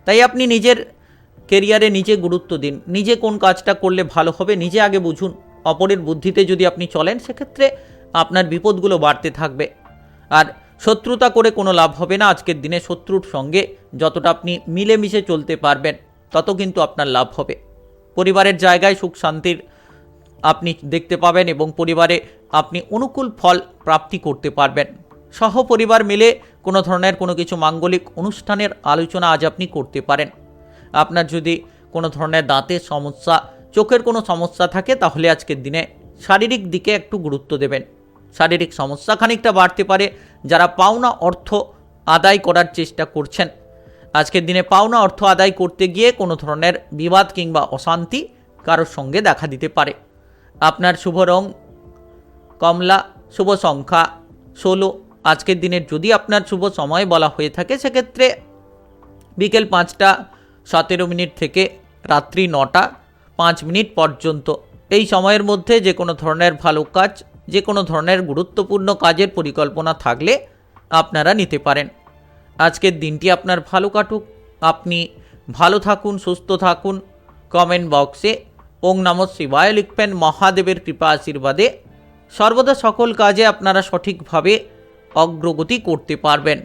S1: তাই আপনি নিজের কেরিয়ারে নিজে গুরুত্ব দিন। নিজে কোন কাজটা করলে ভালো হবে নিজে আগে বুঝুন। অপরের বুদ্ধিতে যদি আপনি চলেন, সেক্ষেত্রে আপনার বিপদগুলো বাড়তে থাকবে। আর শত্রুতা করে কোনো লাভ হবে না। আজকের দিনে শত্রুর সঙ্গে যতটা আপনি মিলেমিশে চলতে পারবেন, তত কিন্তু আপনার লাভ হবে। পরিবারের জায়গায় সুখ শান্তির আপনি দেখতে পাবেন এবং পরিবারে আপনি অনুকূল ফল প্রাপ্তি করতে পারবেন। সহপরিবার মিলে কোনো ধরনের কোনো কিছু মাঙ্গলিক অনুষ্ঠানের আলোচনা আজ আপনি করতে পারেন। আপনার যদি কোনো ধরনের দাঁতের সমস্যা, চোখের কোনো সমস্যা থাকে, তাহলে আজকের দিনে শারীরিক দিকে একটু গুরুত্ব দেবেন। শারীরিক সমস্যা খানিকটা বাড়তে পারে। যারা পাওনা অর্থ আদায় করার চেষ্টা করছেন, আজকের দিনে পাওনা অর্থ আদায় করতে গিয়ে কোনো ধরনের বিবাদ কিংবা অশান্তি কারোর সঙ্গে দেখা দিতে পারে। আপনার শুভ রং কমলা, শুভ সংখ্যা 16। আজকের দিনের যদি আপনার শুভ সময় বলা হয়ে থাকে, সেক্ষেত্রে বিকেল 5টা 17 মিনিট থেকে রাত্রি 9টা 5 মিনিট পর্যন্ত। এই সময়ের মধ্যে যে কোনো ধরনের ভালো কাজ, যে কোনো ধরনের গুরুত্বপূর্ণ কাজের পরিকল্পনা থাকলে আপনারা নিতে পারেন। আজকের দিনটি আপনার ভালো কাটুক। আপনি ভালো থাকুন, সুস্থ থাকুন। কমেন্ট বক্সে ওং নমঃ শিবায় লিখবেন। মহাদেবের কৃপা আশীর্বাদে সর্বদা সকল কাজে আপনারা সঠিকভাবে অগ্রগতি করতে পারবেন।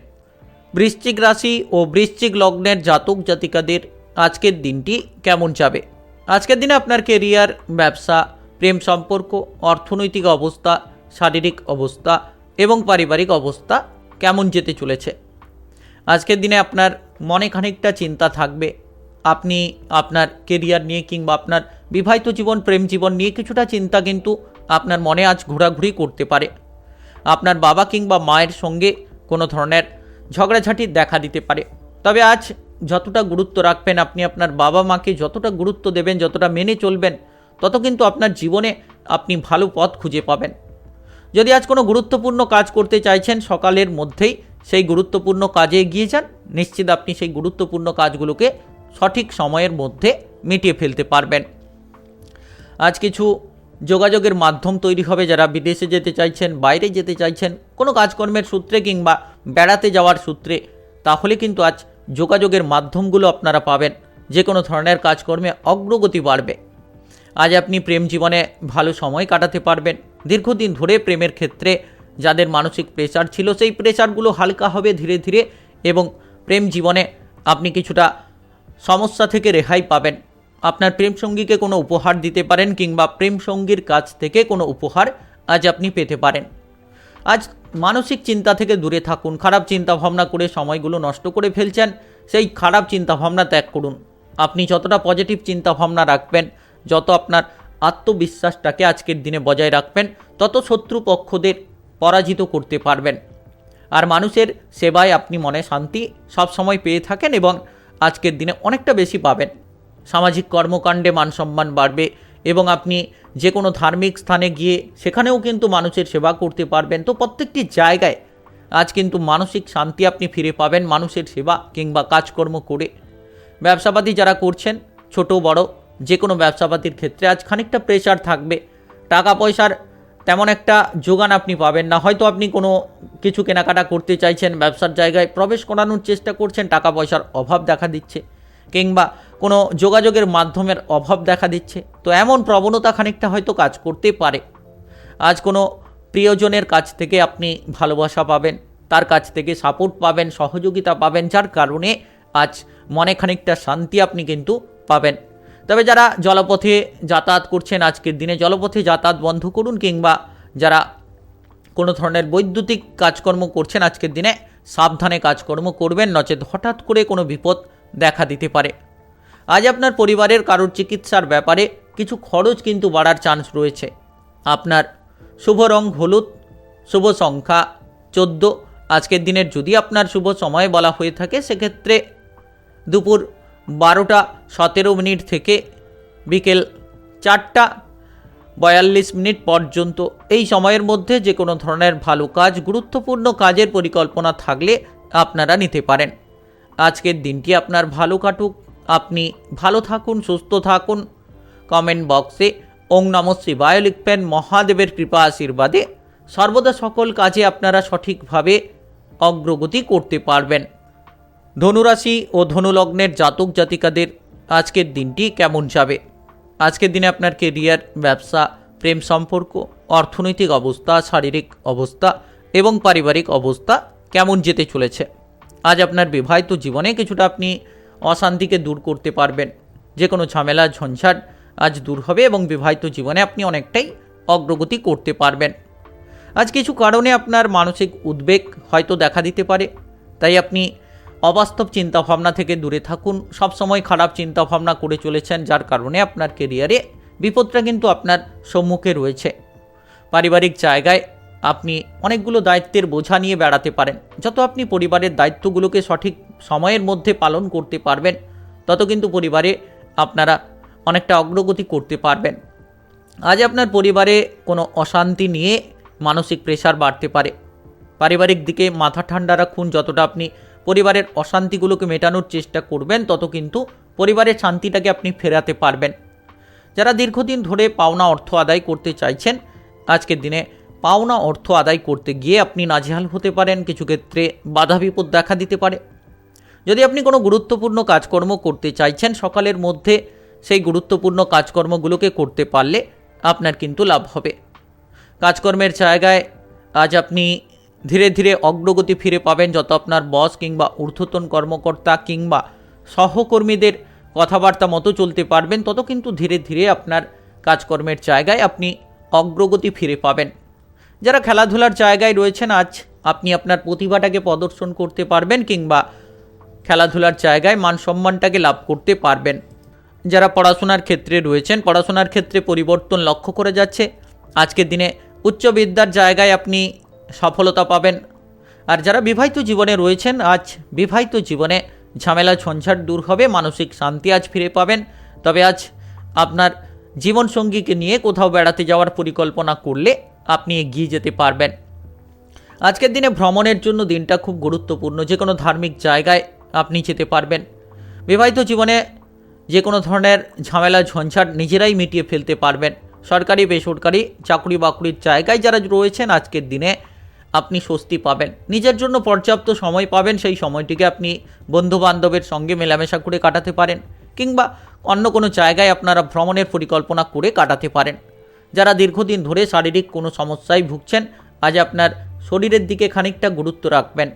S1: বৃশ্চিক রাশি ও বৃশ্চিক লগ্নের জাতক জাতিকাদের আজকের দিনটি কেমন যাবে? আজকের দিনে আপনার কেরিয়ার, ব্যবসা, প্রেম সম্পর্ক, অর্থনৈতিক অবস্থা, শারীরিক অবস্থা এবং পারিবারিক অবস্থা কেমন যেতে চলেছে? আজকের দিনে আপনার মনে খানিকটা চিন্তা থাকবে। আপনি আপনার কেরিয়ার নিয়ে কিংবা আপনার বিবাহিত জীবন, প্রেম জীবন নিয়ে কিছুটা চিন্তা কিন্তু আপনার মনে আজ ঘোরাঘুরি করতে পারে। আপনার বাবা কিংবা মায়ের সঙ্গে কোনো ধরনের ঝগড়াঝাঁটি দেখা দিতে পারে। তবে আজ যতটা গুরুত্ব রাখবেন, আপনি আপনার বাবা মাকে যতটা গুরুত্ব দেবেন, যতটা মেনে চলবেন, তত কিন্তু আপনার জীবনে আপনি ভালো পথ খুঁজে পাবেন। যদি আজ কোনো গুরুত্বপূর্ণ কাজ করতে চাইছেন, সকালের মধ্যেই সেই গুরুত্বপূর্ণ কাজে এগিয়ে যান। নিশ্চিত আপনি সেই গুরুত্বপূর্ণ কাজগুলোকে সঠিক সময়ের মধ্যে মিটিয়ে ফেলতে পারবেন। আজ কিছু যোগাযোগের মাধ্যম তৈরি হবে। যারা বিদেশে যেতে চাইছেন, বাইরে যেতে চাইছেন, কোনো কাজকর্মের সূত্রে কিংবা বেড়াতে যাওয়ার সূত্রে, তাহলে কিন্তু আজ যোগাযোগের মাধ্যমগুলো আপনারা পাবেন। যে কোনো ধরনের কাজকর্মে অগ্রগতি বাড়বে। আজ আপনি প্রেম জীবনে ভালো সময় কাটাতে পারবেন। দীর্ঘদিন ধরে প্রেমের ক্ষেত্রে যাদের মানসিক প্রেশার ছিল, সেই প্রেশারগুলো হালকা হবে ধীরে ধীরে এবং প্রেম জীবনে আপনি কিছুটা সমস্যা থেকে রেহাই পাবেন। আপনার প্রেম সঙ্গীকে কোনো উপহার দিতে পারেন কিংবা প্রেম সঙ্গীর কাছ থেকে কোনো উপহার আজ আপনি পেতে পারেন। আজ মানসিক চিন্তা থেকে দূরে থাকুন। খারাপ চিন্তা ভাবনা করে সময়গুলো নষ্ট করে ফেলছেন, সেই খারাপ চিন্তা ভাবনা ত্যাগ করুন। আপনি যতটা পজিটিভ চিন্তা ভাবনা রাখবেন, যত আপনার আত্মবিশ্বাসটাকে আজকের দিনে বজায় রাখবেন, তত শত্রুপক্ষদের পরাজিত করতে পারবেন। আর মানুষের সেবায় আপনি মনে শান্তি সবসময় পেয়ে থাকেন এবং আজকের দিনে অনেকটা বেশি পাবেন। সামাজিক কর্মকাণ্ডে মান সম্মান বাড়বে এবং আপনি যে কোনো ধার্মিক স্থানে গিয়ে সেখানেও কিন্তু মানুষের সেবা করতে পারবেন। তো প্রত্যেকটি জায়গায় আজ কিন্তু মানসিক শান্তি আপনি ফিরে পাবেন মানুষের সেবা কিংবা কাজকর্ম করে। ব্যবসাপাতি যারা করছেন, ছোট বড় যে কোনো ব্যবসাপাতির ক্ষেত্রে আজ খানিকটা প্রেশার থাকবে। টাকা পয়সার তেমন একটা যোগান আপনি পাবেন না। হয়তো আপনি কোনো কিছু কেনাকাটা করতে চাইছেন, ব্যবসার জায়গায় প্রবেশ করানোর চেষ্টা করছেন, টাকা পয়সার অভাব দেখা দিচ্ছে কিংবা কোনো যোগাযোগের মাধ্যমের অভাব দেখা দিচ্ছে। তো এমন প্রবণতা খানিকটা হয়তো কাজ করতে পারে। আজ কোনো প্রিয়জনের কাছ থেকে আপনি ভালোবাসা পাবেন, তার কাছ থেকে সাপোর্ট পাবেন, সহযোগিতা পাবেন, যার কারণে আজ মনে খানিকটা শান্তি আপনি কিন্তু পাবেন। তবে যারা জলপথে যাতায়াত করছেন, আজকের দিনে জলপথে যাতায়াত বন্ধ করুন কিংবা যারা কোনো ধরনের বৈদ্যুতিক কাজকর্ম করছেন, আজকের দিনে সাবধানে কাজকর্ম করবেন, নচেত হঠাৎ করে কোনো বিপদ দেখা দিতে পারে। আজ আপনার পরিবারের কারোর চিকিৎসার ব্যাপারে কিছু খরচ কিন্তু বাড়ার চান্স রয়েছে। আপনার শুভ রং হলুদ, শুভ সংখ্যা 14। আজকের দিনের যদি আপনার শুভ সময় বলা হয়ে থাকে, সেক্ষেত্রে দুপুর 12টা 17 মিনিট থেকে বিকেল 4টা 42 মিনিট পর্যন্ত। এই সময়ের মধ্যে যে কোনো ধরনের ভালো কাজ, গুরুত্বপূর্ণ কাজের পরিকল্পনা থাকলে আপনারা নিতে পারেন। আজকের দিনটি আপনার ভালো কাটুক। আপনি ভালো থাকুন, সুস্থ থাকুন। কমেন্ট বক্সে ওং নমঃ শিবায় লিখবেন। মহাদেবের কৃপা আশীর্বাদে সর্বদা সকল কাজে আপনারা সঠিকভাবে অগ্রগতি করতে পারবেন। ধনুরাশি ও ধনুলগ্নের জাতক জাতিকাদের আজকের দিনটি কেমন যাবে? আজকের দিনে আপনার কেরিয়ার, ব্যবসা, প্রেম সম্পর্ক, অর্থনৈতিক অবস্থা, শারীরিক অবস্থা এবং পারিবারিক অবস্থা কেমন যেতে চলেছে? আজ আপনার বিবাহিত জীবনে কিছুটা আপনি অশান্তিকে দূর করতে পারবেন। যে কোনো ঝামেলা ঝঞ্ঝাট আজ দূর হবে এবং বিবাহিত জীবনে আপনি অনেকটাই অগ্রগতি করতে পারবেন। আজ কিছু কারণে আপনার মানসিক উদ্বেগ হয়তো দেখা দিতে পারে, তাই আপনি অবাস্তব চিন্তাভাবনা থেকে দূরে থাকুন। সবসময় খারাপ চিন্তাভাবনা করে চলেছেন, যার কারণে আপনার কেরিয়ারে বিপদটা কিন্তু আপনার সম্মুখে রয়েছে। পারিবারিক জায়গায় আপনি অনেকগুলো দায়িত্বের বোঝা নিয়ে বেড়াতে পারেন। যত আপনি পরিবারের দায়িত্বগুলোকে সঠিক সময়ের মধ্যে পালন করতে পারবেন, তত কিন্তু পরিবারে আপনারা অনেকটা অগ্রগতি করতে পারবেন। আজ আপনার পরিবারে কোনো অশান্তি নিয়ে মানসিক প্রেশার বাড়তে পারে। পারিবারিক দিকে মাথা ঠান্ডা রাখুন। যতটা আপনি পরিবারের অশান্তিগুলোকে মেটানোর চেষ্টা করবেন, তত কিন্তু পরিবারের শান্তিটাকে আপনি ফেরাতে পারবেন। যারা দীর্ঘদিন ধরে পাওনা অর্থ আদায় করতে চাইছেন, আজকের দিনে পাওনা অর্থ আদায় করতে গিয়ে আপনি নাজেহাল হতে পারেন। কিছু ক্ষেত্রে বাধা বিপদ দেখা দিতে পারে। যদি আপনি কোনো গুরুত্বপূর্ণ কাজকর্ম করতে চাইছেন, সকালের মধ্যে সেই গুরুত্বপূর্ণ কাজকর্মগুলোকে করতে পারলে আপনার কিন্তু লাভ হবে। কাজকর্মের জায়গায় আজ আপনি ধীরে ধীরে অগ্রগতি ফিরে পাবেন। যত আপনার বস কিংবা ঊর্ধ্বতন কর্মকর্তা কিংবা সহকর্মীদের কথাবার্তা মতো চলতে পারবেন, তত কিন্তু ধীরে ধীরে আপনার কাজকর্মের জায়গায় আপনি অগ্রগতি ফিরে পাবেন। যারা খেলাধুলার জায়গায় রয়েছেন, আজ আপনি আপনার প্রতিভাটাকে প্রদর্শন করতে পারবেন কিংবা খেলাধুলার জায়গায় মান সম্মানটাকে লাভ করতে পারবেন। যারা পড়াশোনার ক্ষেত্রে রয়েছেন, পড়াশোনার ক্ষেত্রে পরিবর্তন লক্ষ্য করে যাচ্ছে। আজকের দিনে উচ্চ বিদ্যার জায়গায় আপনি সফলতা পাবেন। আর যারা বিবাহিত জীবনে রয়েছেন, আজ বিবাহিত জীবনে ঝামেলা ঝঞ্ঝাট দূর হবে, মানসিক শান্তি আজ ফিরে পাবেন। তবে আজ আপনার জীবনসঙ্গীকে নিয়ে কোথাও বেড়াতে যাওয়ার পরিকল্পনা করলে আপনি এগিয়ে যেতে পারবেন। আজকের দিনে ভ্রমণের জন্য দিনটা খুব গুরুত্বপূর্ণ। যে কোনো ধার্মিক জায়গায় আপনি যেতে পারবেন। বিবাহিত জীবনে যে কোনো ধরনের ঝামেলা ঝঞ্ঝাট নিজেরাই মিটিয়ে ফেলতে পারবেন। সরকারি বেসরকারি চাকরি বাকরির জায়গায় যারা রয়েছেন, আজকের দিনে আপনি স্বস্তি পাবেন। নিজের জন্য পর্যাপ্ত সময় পাবেন। সেই সময়টিকে আপনি বন্ধুবান্ধবের সঙ্গে মেলামেশা করে কাটাতে পারেন কিংবা অন্য কোনো জায়গায় আপনারা ভ্রমণের পরিকল্পনা করে কাটাতে পারেন। যারা দীর্ঘদিন ধরে শারীরিক কোনো সমস্যায় ভুগছেন, আজ আপনার শরীরের দিকে খানিকটা গুরুত্ব রাখবেন।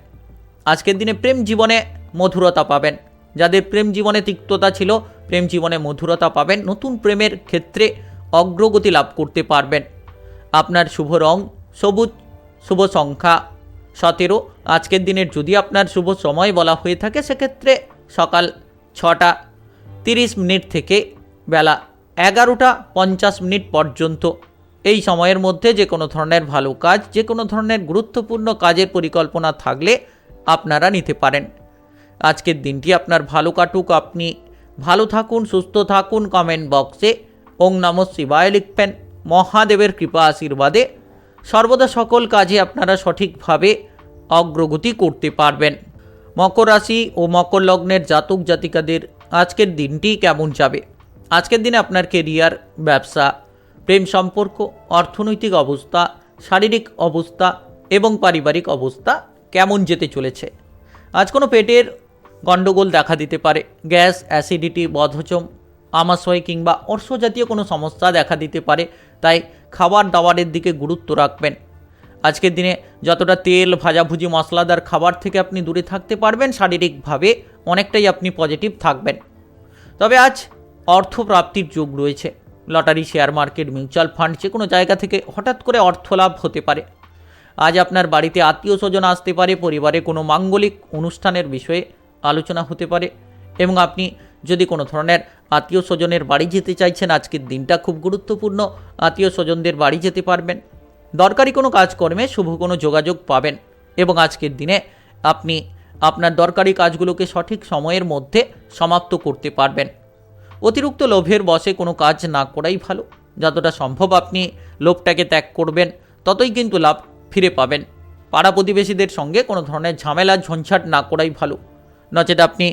S1: আজকের দিনে প্রেম জীবনে মধুরতা পাবেন। যাদের প্রেম জীবনে তিক্ততা ছিল, প্রেম জীবনে মধুরতা পাবেন। নতুন প্রেমের ক্ষেত্রে অগ্রগতি লাভ করতে পারবেন। আপনার শুভ রং সবুজ, শুভ সংখ্যা 17। আজকের দিনের যদি আপনার শুভ সময় বলা হয়ে থাকে, সেক্ষেত্রে সকাল 6:30 থেকে বেলা 11:50 পর্যন্ত। এই সময়ের মধ্যে যে কোনো ধরনের ভালো কাজ, যে কোনো ধরনের গুরুত্বপূর্ণ কাজের পরিকল্পনা থাকলে আপনারা নিতে পারেন। আজকের দিনটি আপনার ভালো কাটুক। আপনি ভালো থাকুন, সুস্থ থাকুন। কমেন্ট বক্সে ওং নমঃ শিবায় লিখবেন। মহাদেবের কৃপা আশীর্বাদে সর্বদা সকল কাজে আপনারা সঠিকভাবে অগ্রগতি করতে পারবেন। মকর রাশি ও মকর লগ্নের জাতক জাতিকাদের আজকের দিনটি কেমন যাবে? আজকের দিনে আপনার কেরিয়ার, ব্যবসা, প্রেম সম্পর্ক, অর্থনৈতিক অবস্থা, শারীরিক অবস্থা এবং পারিবারিক অবস্থা কেমন যেতে চলেছে? আজ কোনো পেটের গণ্ডগোল দেখা দিতে পারে। গ্যাস, অ্যাসিডিটি, বদহজম, আমাশয় কিংবা অর্শ জাতীয় কোনো সমস্যা দেখা দিতে পারে। তাই খাবার দাবারের দিকে গুরুত্ব রাখবেন। আজকের দিনে যতটা তেল, ভাজাভুজি, মশলাদার খাবার থেকে আপনি দূরে থাকতে পারবেন, শারীরিকভাবে অনেকটাই আপনি পজিটিভ থাকবেন। তবে আজ অর্থ প্রাপ্তির যোগ রয়েছে। Lottery, share market, mutual fund, যে কোনো জায়গা থেকে হঠাৎ করে অর্থ লাভ হতে পারে। আজ আপনার বাড়িতে আত্মীয় স্বজন আসতে পারে। পরিবারে কোনো মাঙ্গলিক অনুষ্ঠানের বিষয়ে আলোচনা হতে পারে এবং আপনি যদি কোনো ধরনের আত্মীয় স্বজনের বাড়ি যেতে চাইছেন, আজকের দিনটা খুব গুরুত্বপূর্ণ। আত্মীয় স্বজনদের বাড়ি যেতে পারবেন। দরকারি কোনো কাজকর্মে শুভ কোনো যোগাযোগ পাবেন এবং আজকের দিনে আপনি আপনার দরকারি কাজগুলোকে সঠিক সময়ের মধ্যে সমাপ্ত করতে পারবেন। অতিরিক্ত লোভের বশে কোনো কাজ না করাই ভালো। যতটা সম্ভব আপনি লোভটাকে ত্যাগ করবেন, ততই কিন্তু লাভ ফিরে পাবেন। পাড়া প্রতিবেশীদের সঙ্গে কোনো ধরনের ঝামেলা ঝঞ্ঝাট না করাই ভালো। নচেত আপনি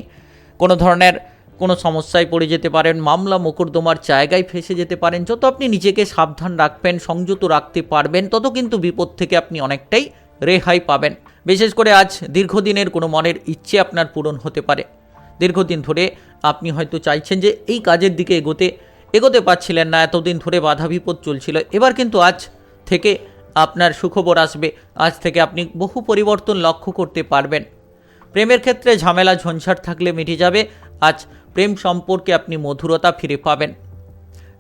S1: কোনো ধরনের কোনো সমস্যায় পড়ে যেতে পারেন, মামলা মোকদ্দমার জায়গায় ফেসে যেতে পারেন। যত আপনি নিজেকে সাবধান রাখবেন, সংযত রাখতে পারবেন, তত কিন্তু বিপদ থেকে আপনি অনেকটাই রেহাই পাবেন। বিশেষ করে আজ দীর্ঘদিনের কোনো মনের ইচ্ছে আপনার পূরণ হতে পারে। দীর্ঘদিন ধরে আপনি হয়তো চাইছেন যে এই কাজের দিকে এগোতে পারছিলেন না, এতদিন ধরে বাধা বিপদ চলছিল, এবার কিন্তু আজ থেকে আপনার সুখবর আসবে। আজ থেকে আপনি বহু পরিবর্তন লক্ষ্য করতে পারবেন। প্রেমের ক্ষেত্রে ঝামেলা ঝঞ্ঝাট থাকলে মিটে যাবে। আজ প্রেম সম্পর্কে আপনি মধুরতা ফিরে পাবেন।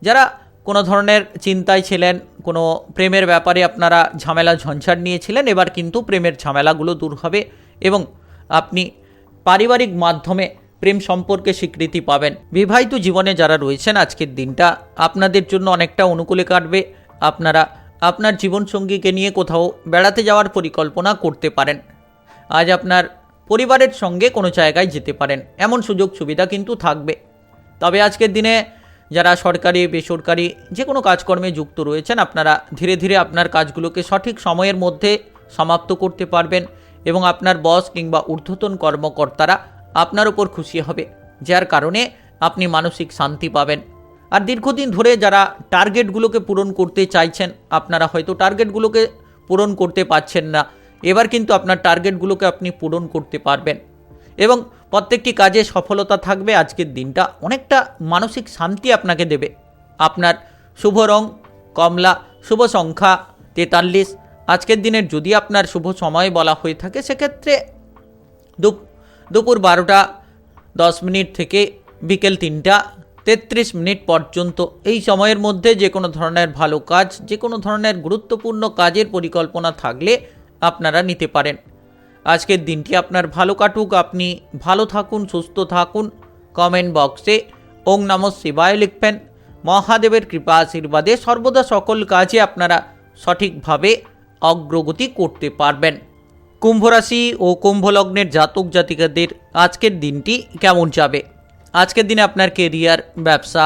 S1: যারা কোনো ধরনের চিন্তায় ছিলেন, কোনো প্রেমের ব্যাপারে আপনারা ঝামেলা ঝঞ্ঝাট নিয়েছিলেন, এবার কিন্তু প্রেমের ঝামেলাগুলো দূর হবে এবং আপনি পারিবারিক মাধ্যমে প্রেম সম্পর্কে স্বীকৃতি পাবেন। বিবাহিত জীবনে যারা রয়েছেন, আজকের দিনটা আপনাদের জন্য অনেকটা অনুকূলে কাটবে। আপনারা আপনার জীবনসঙ্গীকে নিয়ে কোথাও বেড়াতে যাওয়ার পরিকল্পনা করতে পারেন। আজ আপনার পরিবারের সঙ্গে কোনো জায়গায় যেতে পারেন, এমন সুযোগ সুবিধা কিন্তু থাকবে। তবে আজকের দিনে যারা সরকারি বেসরকারি যে কোনো কাজকর্মে যুক্ত রয়েছেন, আপনারা ধীরে ধীরে আপনার কাজগুলোকে সঠিক সময়ের মধ্যে সমাপ্ত করতে পারবেন এবং আপনার বস কিংবা ঊর্ধ্বতন কর্মকর্তারা আপনার উপর খুশি হবে, যার কারণে আপনি মানসিক শান্তি পাবেন। আর দীর্ঘদিন ধরে যারা টার্গেটগুলোকে পূরণ করতে চাইছেন, আপনারা হয়তো টার্গেটগুলোকে পূরণ করতে পারছেন না, এবার কিন্তু আপনার টার্গেটগুলোকে আপনি পূরণ করতে পারবেন এবং প্রত্যেকটি কাজে সফলতা থাকবে। আজকের দিনটা অনেকটা মানসিক শান্তি আপনাকে দেবে। আপনার শুভ রং কমলা, শুভ সংখ্যা 43। আজকের দিনের যদি আপনার শুভ সময় বলা হয়ে থাকে, সেক্ষেত্রে দুপুর 12টা 10 মিনিট থেকে বিকেল 3টা 33 মিনিট পর্যন্ত। এই সময়ের মধ্যে যে কোনো ধরনের ভালো কাজ, যে কোনো ধরনের গুরুত্বপূর্ণ কাজের পরিকল্পনা থাকলে আপনারা নিতে পারেন। আজকের দিনটি আপনার ভালো কাটুক, আপনি ভালো থাকুন, সুস্থ থাকুন। কমেন্ট বক্সে ওং নমঃ শিবায় লিখবেন। মহাদেবের কৃপা আশীর্বাদে সর্বদা সকল কাজে আপনারা সঠিকভাবে অগ্রগতি করতে পারবেন। কুম্ভ রাশি ও কুম্ভ লগ্নের জাতক জাতিকাদের আজকের দিনটি কেমন যাবে? আজকের দিনে আপনার কেরিয়ার, ব্যবসা,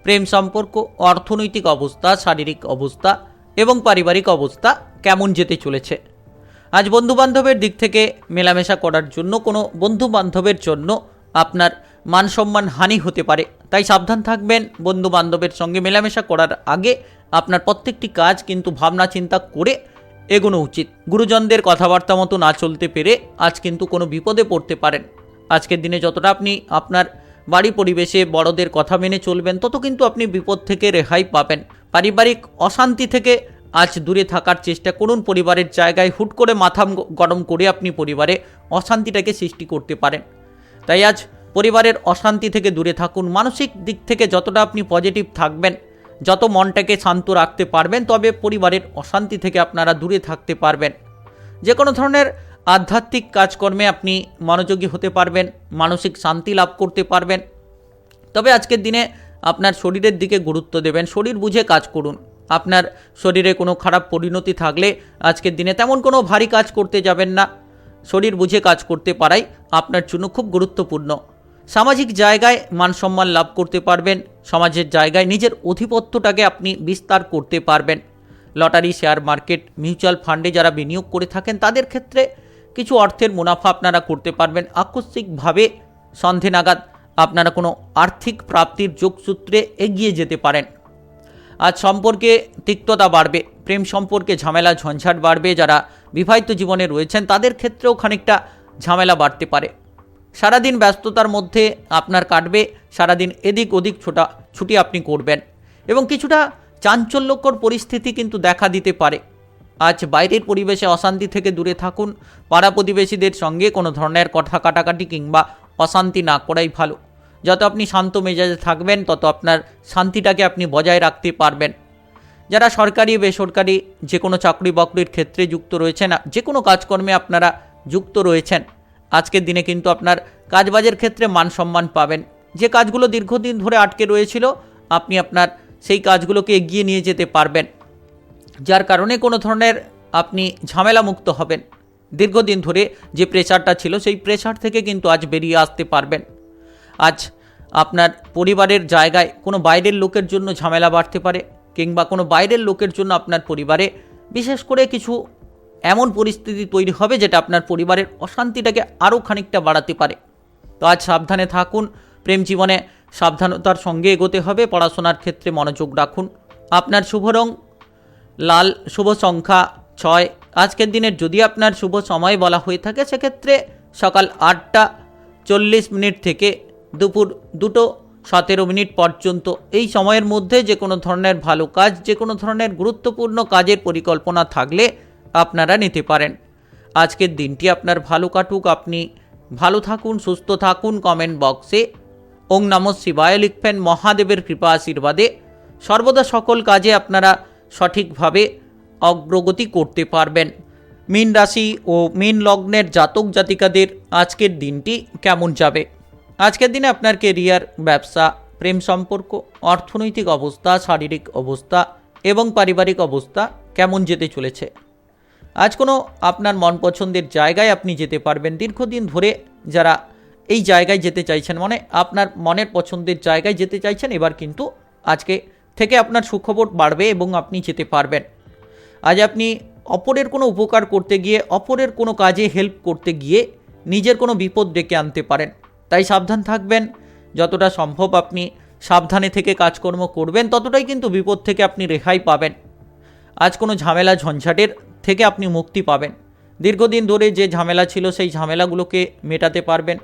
S1: প্রেম সম্পর্ক, অর্থনৈতিক অবস্থা, শারীরিক অবস্থা এবং পারিবারিক অবস্থা কেমন যেতে চলেছে? আজ বন্ধুবান্ধবের দিক থেকে মেলামেশা করার জন্য কোনো বন্ধুবান্ধবের জন্য আপনার মান সম্মান হানি হতে পারে, তাই সাবধান থাকবেন। বন্ধুবান্ধবের সঙ্গে মেলামেশা করার আগে আপনার প্রত্যেকটি কাজ কিন্তু ভাবনা চিন্তা করে এগোনো উচিত। গুরুজনদের কথাবার্তা মতো না চলতে পেরে আজ কিন্তু কোনো বিপদে পড়তে পারেন। আজকের দিনে যতটা আপনি আপনার বাড়ি পরিবেশে বড়দের কথা মেনে চলবেন, তত কিন্তু আপনি বিপদ থেকে রেহাই পাবেন। পারিবারিক অশান্তি থেকে আজ দূরে থাকার চেষ্টা করুন। পরিবারের জায়গায় হুট করে মাথা গরম করে আপনি পরিবারে অশান্তিটাকে সৃষ্টি করতে পারেন, তাই আজ পরিবারের অশান্তি থেকে দূরে থাকুন। মানসিক দিক থেকে যতটা আপনি পজিটিভ থাকবেন, যত মনটাকে শান্ত রাখতে পারবেন, তবে পরিবারের অশান্তি থেকে আপনারা দূরে থাকতে পারবেন। যে কোনো ধরনের আধ্যাত্মিক কাজকর্মে আপনি মনোযোগী হতে পারবেন, মানসিক শান্তি লাভ করতে পারবেন। তবে আজকের দিনে আপনার শরীরের দিকে গুরুত্ব দেবেন, শরীর বুঝে কাজ করুন। আপনার শরীরে কোনো খারাপ পরিণতি থাকলে আজকের দিনে তেমন কোনো ভারী কাজ করতে যাবেন না। শরীর বুঝে কাজ করতে পারাই আপনার জন্য খুব গুরুত্বপূর্ণ। সামাজিক জায়গায় মান সম্মান লাভ করতে পারবেন, সমাজের জায়গায় নিজের আধিপত্যটাকে আপনি বিস্তার করতে পারবেন। লটারি, শেয়ার মার্কেট, মিউচুয়াল ফান্ডে যারা বিনিয়োগ করে থাকেন, তাদের ক্ষেত্রে কিছু অর্থের মুনাফা আপনারা করতে পারবেন। আকস্মিকভাবে সন্ধে নাগাদ আপনারা কোনো আর্থিক প্রাপ্তির যোগসূত্রে এগিয়ে যেতে পারেন। আজ সম্পর্কে তিক্ততা বাড়বে, প্রেম সম্পর্কে ঝামেলা ঝঞ্ঝাট বাড়বে। যারা বিবাহিত জীবনে রয়েছেন, তাদের ক্ষেত্রেও খানিকটা ঝামেলা বাড়তে পারে। সারাদিন ব্যস্ততার মধ্যে আপনার কাটবে, সারাদিন এদিক ওদিক ছুটি আপনি করবেন এবং কিছুটা চাঞ্চল্যকর পরিস্থিতি কিন্তু দেখা দিতে পারে। আজ বাইরের পরিবেশে অশান্তি থেকে দূরে থাকুন। পাড়া প্রতিবেশীদের সঙ্গে কোনো ধরনের কথা কাটাকাটি কিংবা অশান্তি না করাই ভালো। যত আপনি শান্ত মেজাজে থাকবেন, তত আপনার শান্তিটাকে আপনি বজায় রাখতে পারবেন। যারা সরকারি বেসরকারি যে কোনো চাকরি বাকরির ক্ষেত্রে যুক্ত রয়েছেন, যে কোনো কাজকর্মে আপনারা যুক্ত রয়েছেন, আজকের দিনে কিন্তু আপনার কাজবাজের ক্ষেত্রে মান সম্মান পাবেন। যে কাজগুলো দীর্ঘদিন ধরে আটকে রয়েছিল, আপনি আপনার সেই কাজগুলোকে এগিয়ে নিয়ে যেতে পারবেন, যার কারণে কোনো ধরনের আপনি ঝামেলা মুক্ত হবেন। দীর্ঘদিন ধরে যে প্রেশারটা ছিল, সেই প্রেশার থেকে কিন্তু আজ বেরিয়ে আসতে পারবেন। আজ আপনার পরিবারের জায়গায় কোনো বাইরের লোকের জন্য ঝামেলা বাড়তে পারে কিংবা কোনো বাইরের লোকের জন্য আপনার পরিবারে বিশেষ করে কিছু এমন পরিস্থিতি তৈরি হবে যেটা আপনার পরিবারের অশান্তিটাকে আরও খানিকটা বাড়াতে পারে। তো আজ সাবধানে থাকুন, প্রেম জীবনে সাবধানতার সঙ্গে এগোতে হবে। পড়াশোনার ক্ষেত্রে মনোযোগ রাখুন। আপনার শুভ রং লাল, শুভ সংখ্যা 6। আজকের দিনের যদি আপনার শুভ সময় বলা হয়ে থাকে সেক্ষেত্রে সকাল 8টা 40 মিনিট থেকে দুপুর 2টা 17 পর্যন্ত। এই সময়ের মধ্যে যে কোনো ধরনের ভালো কাজ, যে কোনো ধরনের গুরুত্বপূর্ণ কাজের পরিকল্পনা থাকলে আপনারা নিতে পারেন। আজকের দিনটি আপনার ভালো কাটুক, আপনি ভালো থাকুন, সুস্থ থাকুন। কমেন্ট বক্সে ওং নমঃ শিবায় লিখবেন। মহাদেবের কৃপা আশীর্বাদে সর্বদা সকল কাজে আপনারা সঠিকভাবে অগ্রগতি করতে পারবেন। মীন রাশি ও মীন লগ্নের জাতক জাতিকাদের আজকের দিনটি কেমন যাবে? আজকের দিনে আপনার কেরিয়ার, ব্যবসা, প্রেম সম্পর্ক, অর্থনৈতিক অবস্থা, শারীরিক অবস্থা এবং পারিবারিক অবস্থা কেমন যেতে চলেছে? আজ কোনো আপনার মন পছন্দের জায়গায় আপনি যেতে পারবেন। দীর্ঘদিন ধরে যারা এই জায়গায় যেতে চাইছেন, মানে আপনার মনের পছন্দের জায়গায় যেতে চাইছেন, এবার কিন্তু আজকে থেকে আপনার সুখবর বাড়বে এবং আপনি যেতে পারবেন। আজ আপনি অপরের কোনো উপকার করতে গিয়ে, অপরের কোনো কাজে হেল্প করতে গিয়ে নিজের কোনো বিপদ ডেকে আনতে পারেন। তাই সাবধান থাকবেন। যতটা সম্ভব আপনি সাবধানে থেকে কাজকর্ম করবেন, ততটাই কিন্তু বিপদ থেকে আপনি রেহাই পাবেন। আজ কোনো ঝামেলা ঝঞ্ঝাটের থেকে আপনি মুক্তি পাবেন। দীর্ঘদিন ধরে যে ঝামেলা ছিল সেই ঝামেলাগুলোকে মেটাতে পারবেন।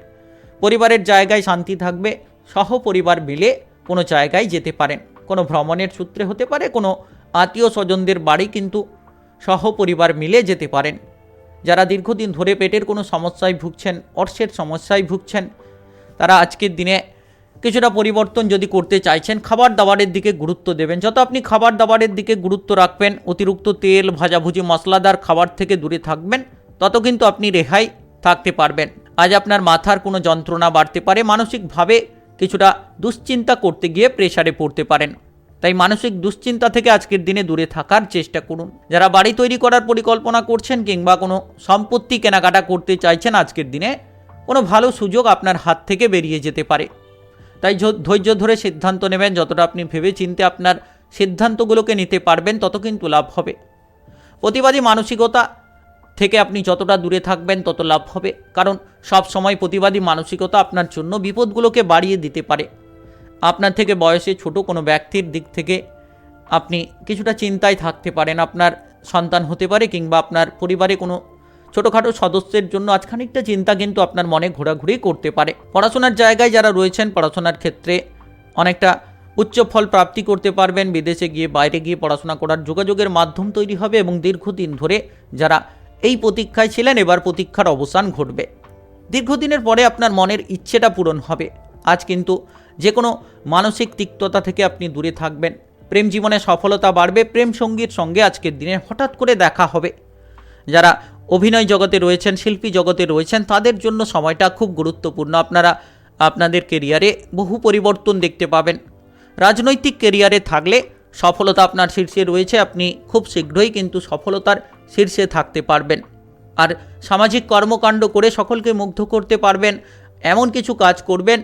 S1: পরিবারের জায়গায় শান্তি থাকবে। সহপরিবার মিলে কোনো জায়গায় যেতে পারেন। কোনো ভ্রমণের সূত্রে হতে পারে, কোনো আত্মীয় স্বজনদের বাড়ি কিন্তু সহপরিবার মিলে যেতে পারেন। যারা দীর্ঘদিন ধরে পেটের কোনো সমস্যায় ভুগছেন, অর্থের সমস্যায় ভুগছেন, তারা আজকের দিনে কিছুটা পরিবর্তন যদি করতে চাইছেন, খাবার দাবারের দিকে গুরুত্ব দেবেন। যত আপনি খাবার দাবারের দিকে গুরুত্ব রাখবেন, অতিরিক্ত তেল, ভাজাভুজি, মশলাদার খাবার থেকে দূরে থাকবেন, তত কিন্তু আপনি রেহাই থাকতে পারবেন। আজ আপনার মাথার কোনো যন্ত্রণা বাড়তে পারে। মানসিকভাবে কিছুটা দুশ্চিন্তা করতে গিয়ে প্রেসারে পড়তে পারেন। তাই মানসিক দুশ্চিন্তা থেকে আজকের দিনে দূরে থাকার চেষ্টা করুন। যারা বাড়ি তৈরি করার পরিকল্পনা করছেন কিংবা কোনো সম্পত্তি কেনাকাটা করতে চাইছেন, আজকের দিনে কোনো ভালো সুযোগ আপনার হাত থেকে বেরিয়ে যেতে পারে। তাই ধৈর্য ধরে সিদ্ধান্ত নেবেন। যতটা আপনি ভেবে চিন্তে আপনার সিদ্ধান্তগুলোকে নিতে পারবেন, তত কিন্তু লাভ হবে। প্রতিবাদী মানসিকতা থেকে আপনি যতটা দূরে থাকবেন তত লাভ হবে, কারণ সব সময় প্রতিবাদী মানসিকতা আপনার জন্য বিপদগুলোকে বাড়িয়ে দিতে পারে। আপনার থেকে বয়সে ছোট কোনো ব্যক্তির দিক থেকে আপনি কিছুটা চিন্তায় থাকতে পারেন। আপনার সন্তান হতে পারে কিংবা আপনার পরিবারে কোনো ছোটোখাটো সদস্যের জন্য আজ খানিকটা চিন্তা কিন্তু আপনার মনে ঘোরাঘুরি করতে পারে। পড়াশোনার জায়গায় যারা রয়েছেন, পড়াশোনার ক্ষেত্রে অনেকটা উচ্চ ফল প্রাপ্তি করতে পারবেন। বিদেশে গিয়ে, বাইরে গিয়ে পড়াশোনা করার যোগাযোগের মাধ্যম তৈরি হবে এবং দীর্ঘদিন ধরে যারা এই প্রতীক্ষায় ছিলেন, এবার প্রতীক্ষার অবসান ঘটবে। দীর্ঘদিনের পরে আপনার মনের ইচ্ছেটা পূরণ হবে। আজ কিন্তু যে কোনো মানসিক তিক্ততা থেকে আপনি দূরে থাকবেন। প্রেম জীবনে সফলতা বাড়বে। প্রেম সঙ্গীর সঙ্গে আজকের দিনে হঠাৎ করে দেখা হবে। যারা অভিনয় জগতে রয়েছেন, শিল্পী জগতে রয়েছেন, তাদের জন্য সময়টা খুব গুরুত্বপূর্ণ। আপনারা আপনাদের কেরিয়ারে বহু পরিবর্তন দেখতে পাবেন। রাজনৈতিক কেরিয়ারে থাকলে সফলতা আপনার শীর্ষে রয়েছে। আপনি খুব শীঘ্রই কিন্তু সফলতার শীর্ষে থাকতে পারবেন। আর সামাজিক কর্মকাণ্ড করে সকলকে মুগ্ধ করতে পারবেন। এমন কিছু কাজ করবেন